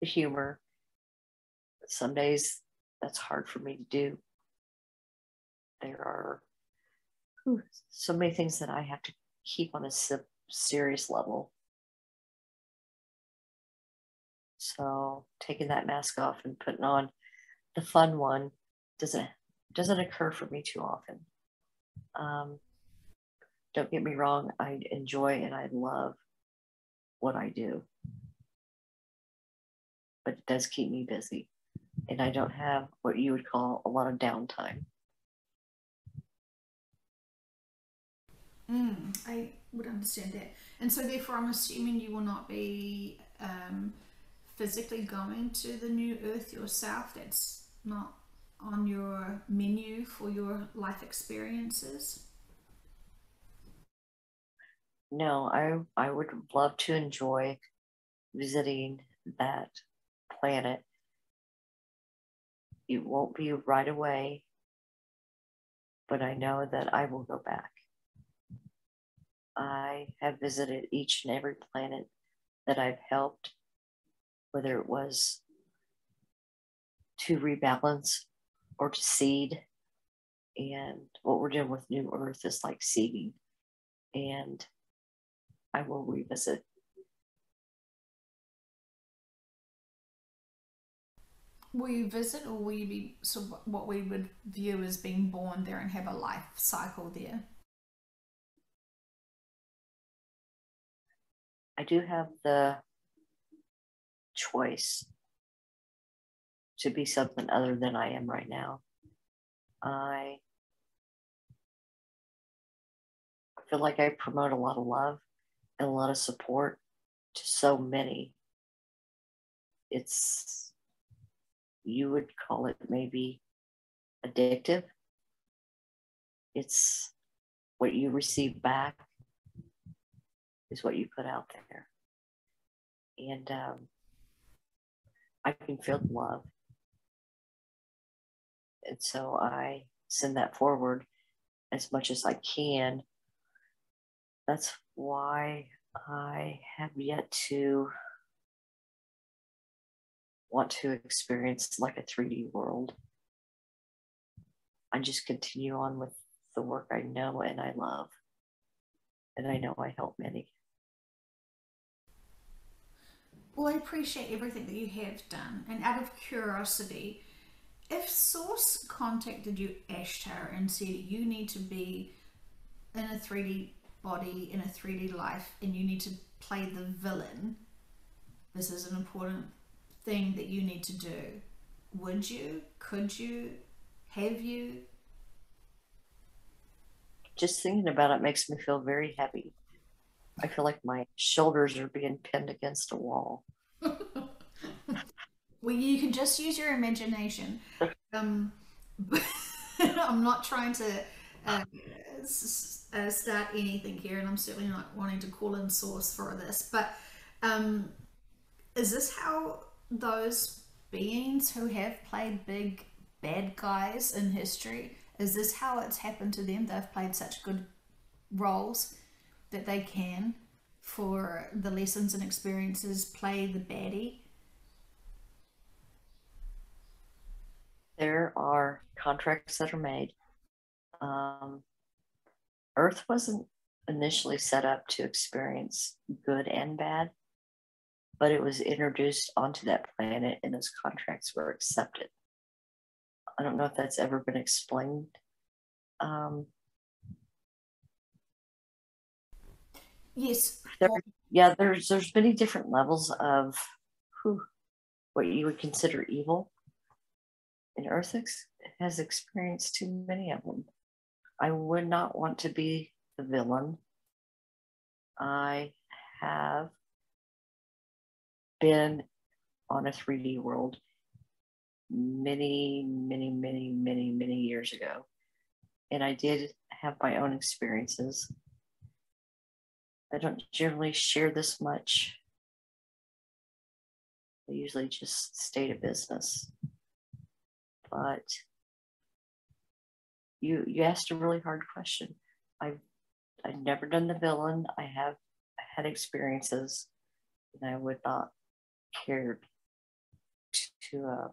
the humor. Some days that's hard for me to do. There are so many things that I have to keep on a serious level. So taking that mask off and putting on the fun one doesn't occur for me too often. Don't get me wrong, I enjoy and I love what I do, but it does keep me busy, and I don't have what you would call a lot of downtime. I would understand that. And so, therefore, I'm assuming you will not be physically going to the new Earth yourself. That's not on your menu for your life experiences. No, I would love to enjoy visiting that planet. It won't be right away, but I know that I will go back. I have visited each and every planet that I've helped, whether it was to rebalance or to seed. And what we're doing with New Earth is like seeding. And I will revisit. Will you visit, or will you be sort of what we would view as being born there and have a life cycle there? I do have the choice to be something other than I am right now. I feel like I promote a lot of love and a lot of support to so many. It's, you would call it maybe addictive. It's what you receive back is what you put out there. And I can feel the love. And so I send that forward as much as I can. That's why I have yet to want to experience like a 3D world. I just continue on with the work I know and I love. And I know I help many. Well, I appreciate everything that you have done. And out of curiosity, if Source contacted you, Ashtar, and said you need to be in a 3D body, in a 3D life, and you need to play the villain, this is an important thing that you need to do, would you? Could you? Have you? Just thinking about it makes me feel very heavy. I feel like my shoulders are being pinned against a wall. Well, you can just use your imagination. Um, I'm not trying to uh, start anything here, and I'm certainly not wanting to call in Source for this. But um, is this how those beings who have played big bad guys in history? Is this how it's happened to them? They've played such good roles that they can, for the lessons and experiences, play the baddie. There are contracts that are made. Um, Earth wasn't initially set up to experience good and bad, but it was introduced onto that planet and those contracts were accepted. I don't know if that's ever been explained. Um, Yes. there, yeah, there's many different levels of whew, what you would consider evil, and Earth has experienced too many of them. I would not want to be the villain. I have been on a 3D world many years ago. And I did have my own experiences. I don't generally share this much. I usually just stay to business. But you asked a really hard question. I've never done the villain. I have had experiences, and I would not care to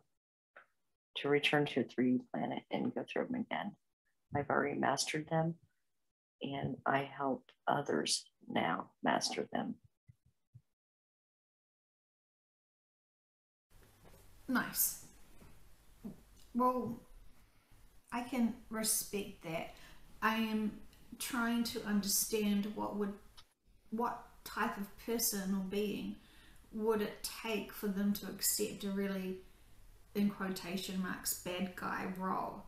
to return to a 3D planet and go through them again. I've already mastered them, and I help others now master them. Nice. Well, I can respect that. I am trying to understand what type of person or being would it take for them to accept a really, in quotation marks, bad guy role.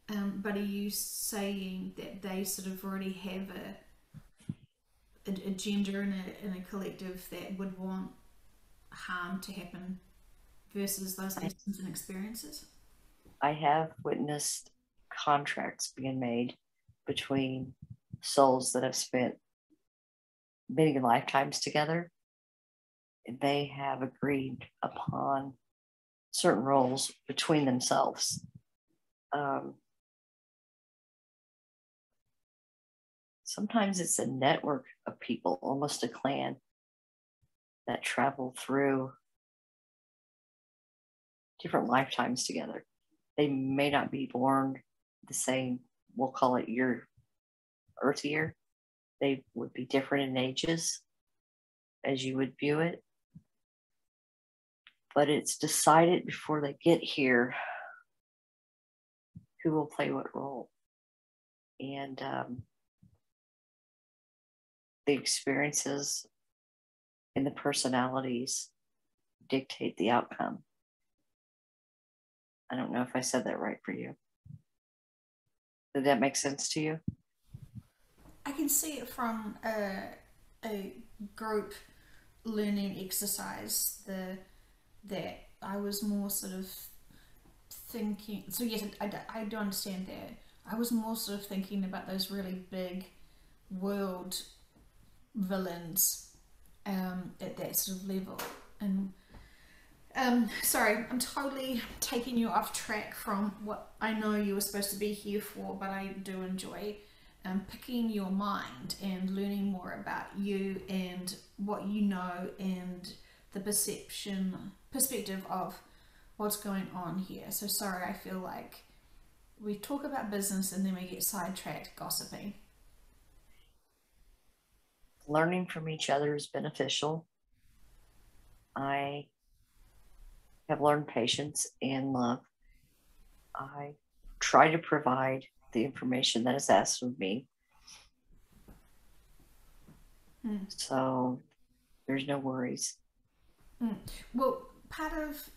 But are you saying that they sort of already have a gender in a collective that would want harm to happen versus those I, lessons and experiences? I have witnessed contracts being made between souls that have spent many lifetimes together. They have agreed upon certain roles between themselves. Um, Sometimes it's a network of people, almost a clan, that travel through different lifetimes together. They may not be born the same, we'll call it your Earth year. They would be different in ages as you would view it. But it's decided before they get here who will play what role. And the experiences and the personalities dictate the outcome. I don't know if I said that right for you. Did that make sense to you? I can see it from a group learning exercise. That I was more sort of thinking. So yes, I do understand that. I was more sort of thinking about those really big world villains at that sort of level. And sorry, I'm totally taking you off track from what I know you were supposed to be here for, but I do enjoy picking your mind and learning more about you and what you know and the perspective of what's going on here. So sorry, I feel like we talk about business and then we get sidetracked gossiping. Learning from each other is beneficial. I have learned patience and love. I try to provide the information that is asked of me. Mm. So there's no worries. Mm. Well, part of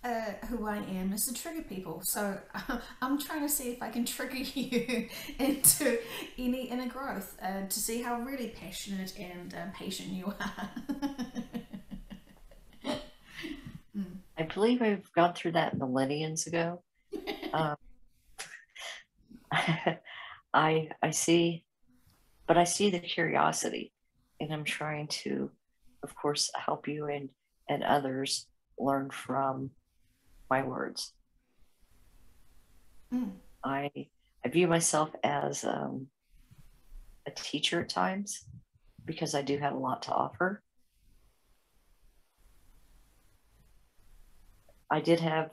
who I am is to trigger people. So I'm trying to see if I can trigger you into any inner growth to see how really passionate and patient you are. Mm. I believe I've gone through that millenniums ago. Um, I see, but I see the curiosity, and I'm trying to, of course, help you and others learn from my words. Mm. I I view myself as a teacher at times because I do have a lot to offer. I did have,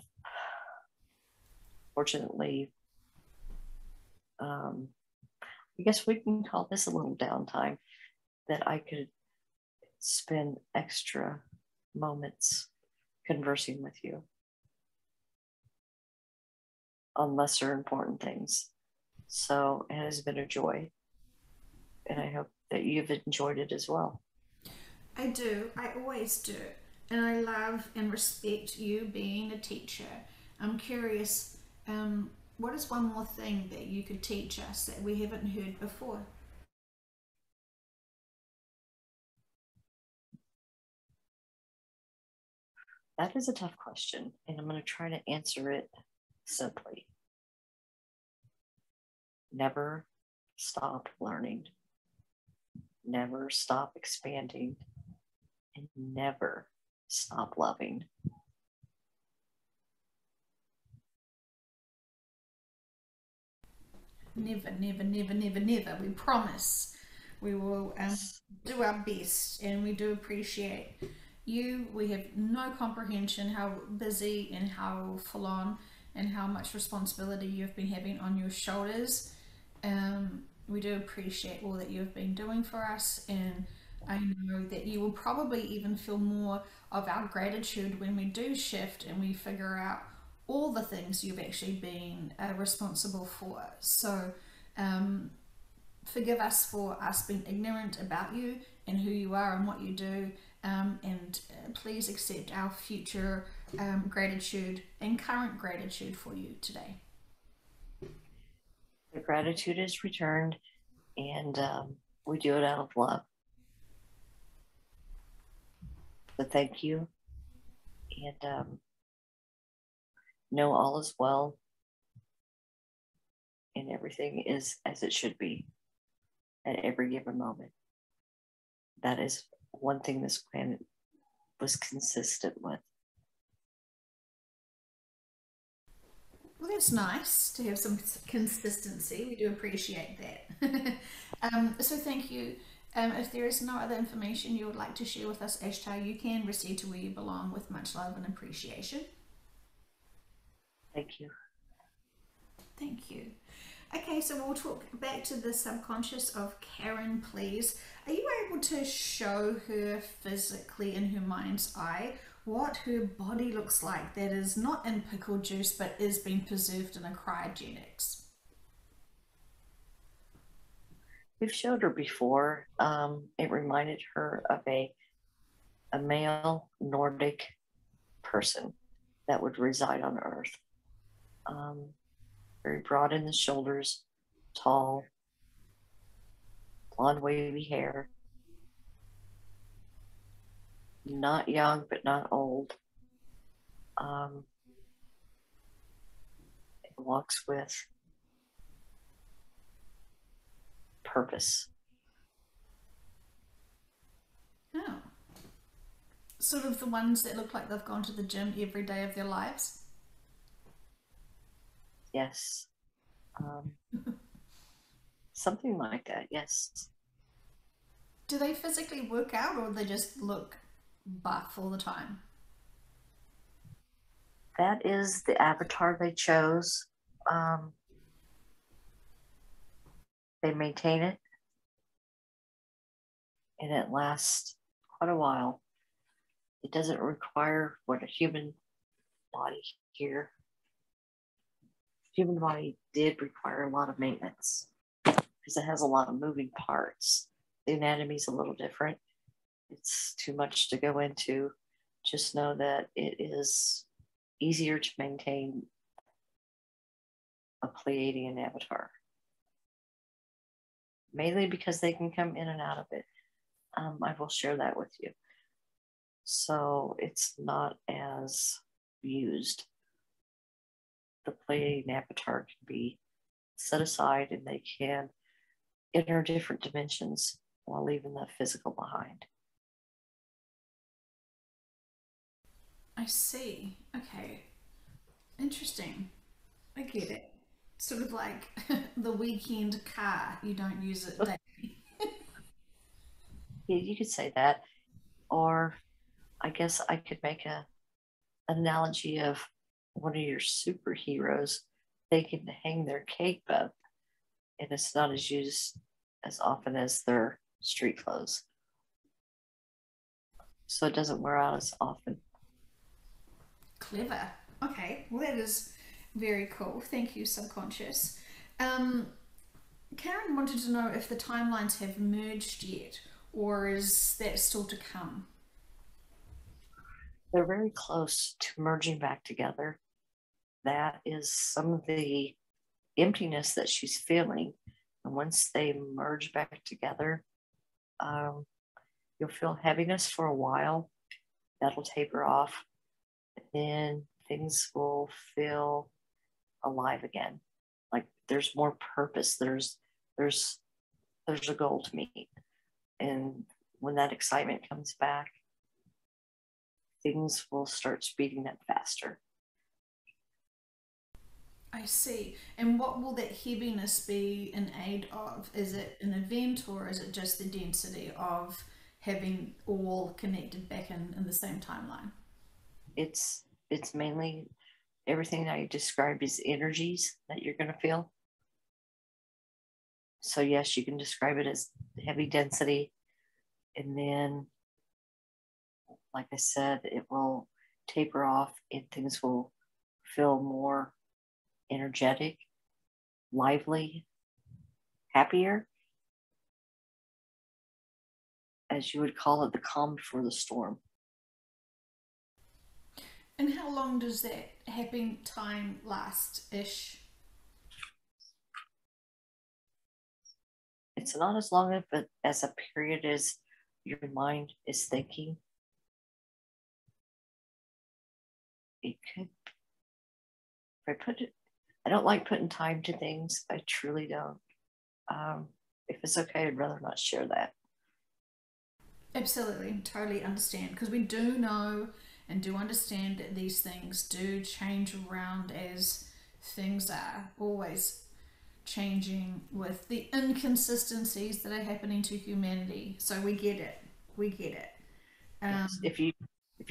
fortunately, um, I guess we can call this a little downtime that I could spend extra moments conversing with you on lesser important things. So it has been a joy, and I hope that you've enjoyed it as well. I do. I always do. And I love and respect you being a teacher. I'm curious, what is one more thing that you could teach us that we haven't heard before? That is a tough question, and I'm going to try to answer it simply. Never stop learning, never stop expanding, and never stop loving. Never, never, never, never, never. We promise we will do our best, and we do appreciate you. We have no comprehension how busy and how full on and how much responsibility you've been having on your shoulders. We do appreciate all that you've been doing for us, and I know that you will probably even feel more of our gratitude when we do shift and we figure out all the things you've actually been responsible for. So, um, forgive us for us being ignorant about you and who you are and what you do. And please accept our future gratitude and current gratitude for you today. The gratitude is returned, and we do it out of love. So thank you. And know all is well and everything is as it should be at every given moment. That is one thing this planet was consistent with. Well, that's nice to have some consistency. We do appreciate that. So thank you. If there is no other information you would like to share with us, Ashtar, you can recede to where you belong with much love and appreciation. Thank you. Thank you. Okay, so we'll talk back to the subconscious of Karen, please. Are you able to show her physically in her mind's eye what her body looks like that is not in pickle juice but is being preserved in a cryogenics? We've showed her before. It reminded her of a male Nordic person that would reside on Earth. Very broad in the shoulders, tall, blonde wavy hair, not young but not old. Walks with purpose. Oh, sort of the ones that look like they've gone to the gym every day of their lives. Yes. Something like that, yes. Do they physically work out or they just look buff all the time? That is the avatar they chose. They maintain it and it lasts quite a while. It doesn't require what a human body here. Human body did require a lot of maintenance because it has a lot of moving parts. The anatomy is a little different. It's too much to go into. Just know that it is easier to maintain a Pleiadian avatar, mainly because they can come in and out of it. I will share that with you. So it's not as used. The Pleiadian avatar can be set aside and they can enter different dimensions while leaving the physical behind. I see. Okay. Interesting. I get it. Sort of like the weekend car, you don't use it daily. Yeah, you could say that. Or I guess I could make an analogy of one of your superheroes. They can hang their cape up and it's not as used as often as their street clothes. So it doesn't wear out as often. Clever. Okay, well, that is very cool. Thank you, Subconscious. Um, Karen wanted to know if the timelines have merged yet, or is that still to come? They're very close to merging back together. That is some of the emptiness that she's feeling. And once they merge back together, um, you'll feel heaviness for a while. That'll taper off. And then things will feel alive again. Like there's more purpose. There's there's a goal to meet. And when that excitement comes back, things will start speeding up faster. I see. And what will that heaviness be in aid of? Is it an event or is it just the density of having all connected back in the same timeline? It's mainly everything I described as energies that you're going to feel. So yes, you can describe it as heavy density, and then, like I said, it will taper off, and things will feel more energetic, lively, happier, as you would call it, the calm before the storm. And how long does that happy time last ish? It's not as long as, but as a period as your mind is thinking. it could, if I put it, I don't like putting time to things. I truly don't. If it's okay, I'd rather not share that. Absolutely, totally understand, because we do know and do understand that these things do change around as things are always changing with the inconsistencies that are happening to humanity. So we get it. We get it. Yes. Um, If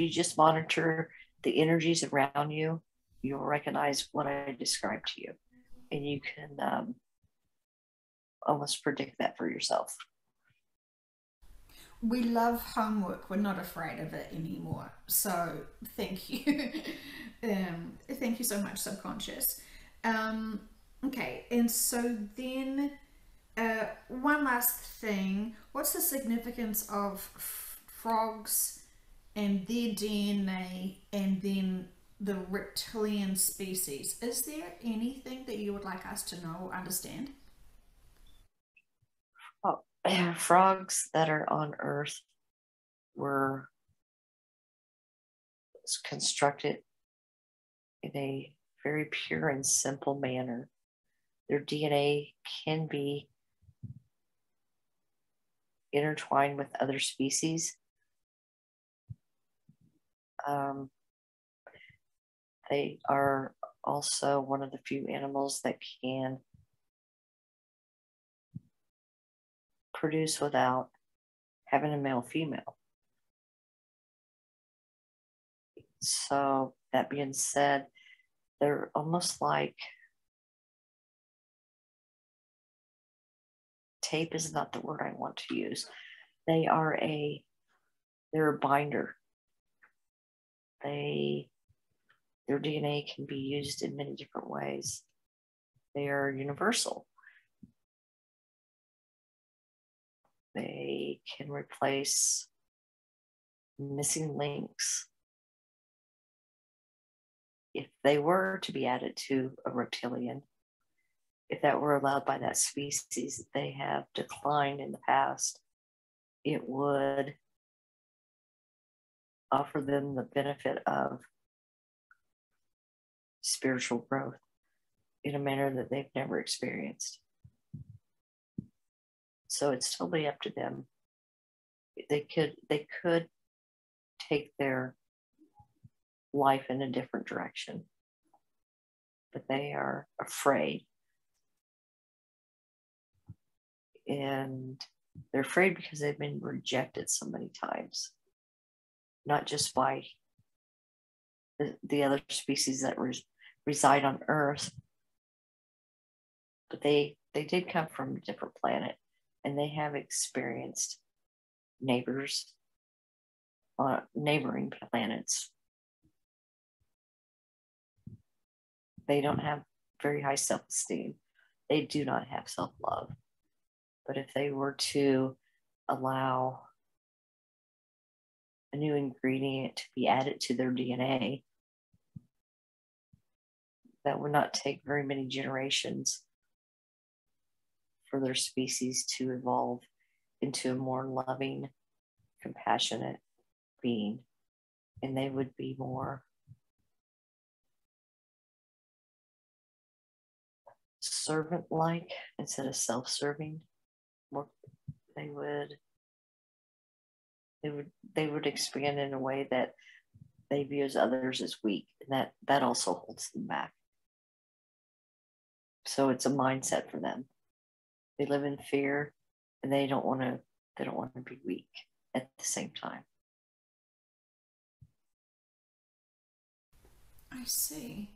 you just monitor the energies around you, you'll recognize what I described to you, and you can almost predict that for yourself. we love homework. We're not afraid of it anymore. So thank you. Thank you so much, subconscious. Um, okay, and so then one last thing. What's the significance of frogs and their DNA and then the reptilian species? Is there anything that you would like us to know or understand? Oh, frogs that are on Earth were constructed in a very pure and simple manner. Their DNA can be intertwined with other species. Um, they are also one of the few animals that can produce without having a male female. So, that being said, they're almost like tape is not the word I want to use. They are they're a binder. They their DNA can be used in many different ways. They are universal. They can replace missing links. If they were to be added to a reptilian, if that were allowed by that species, they have declined in the past, it would offer them the benefit of spiritual growth in a manner that they've never experienced. So it's totally up to them. They could take their life in a different direction, but they are afraid. And they're afraid because they've been rejected so many times, not just by the other species that reside on Earth, but they did come from a different planet, and they have experienced neighbors on neighboring planets. They don't have very high self-esteem. They do not have self-love. But if they were to allow a new ingredient to be added to their DNA, that would not take very many generations for their species to evolve into a more loving, compassionate being. And they would be more servant-like instead of self-serving. More, they would they would expand in a way that they view as others as weak, and that also holds them back. So it's a mindset for them. They live in fear, and they don't want to be weak at the same time. I see.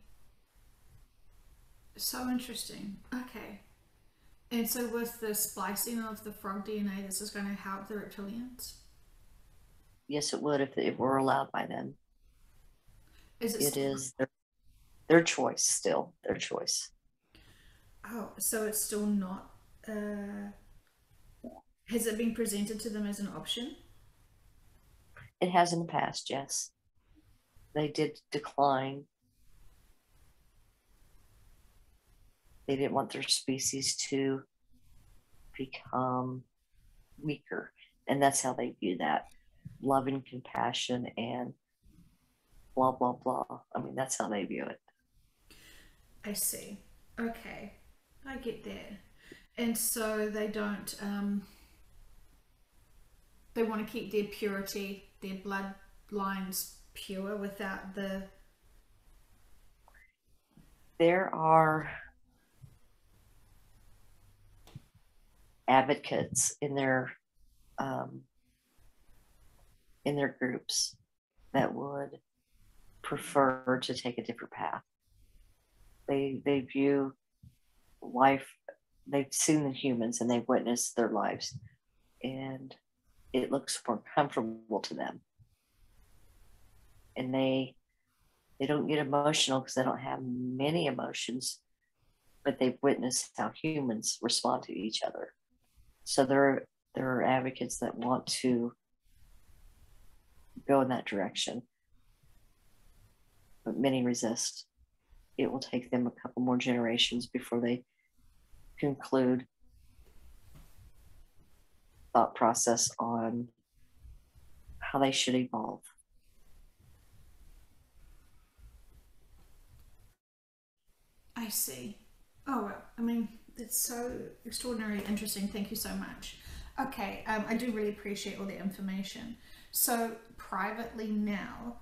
So interesting. Okay. And so with the splicing of the frog DNA, this is going to help the reptilians? Yes, it would if it were allowed by them. Is it It still? is their choice, still their choice. Oh, so it's still not. Uh, has it been presented to them as an option? It has in the past, yes. They did decline. They didn't want their species to become weaker. And that's how they view that love and compassion and blah, blah, blah. I mean, that's how they view it. I see. Okay, I get that. And so they don't, they want to keep their purity, their bloodlines pure without the. There are advocates um, in their groups that would prefer to take a different path. They view life, they've seen the humans and they've witnessed their lives, and it looks more comfortable to them. And they don't get emotional because they don't have many emotions, but they've witnessed how humans respond to each other. So there are advocates that want to go in that direction, but many resist. It will take them a couple more generations before they conclude thought process on how they should evolve. I see. Oh, well, I mean, it's so extraordinarily interesting. Thank you so much. Okay, I do really appreciate all the information. So, privately now,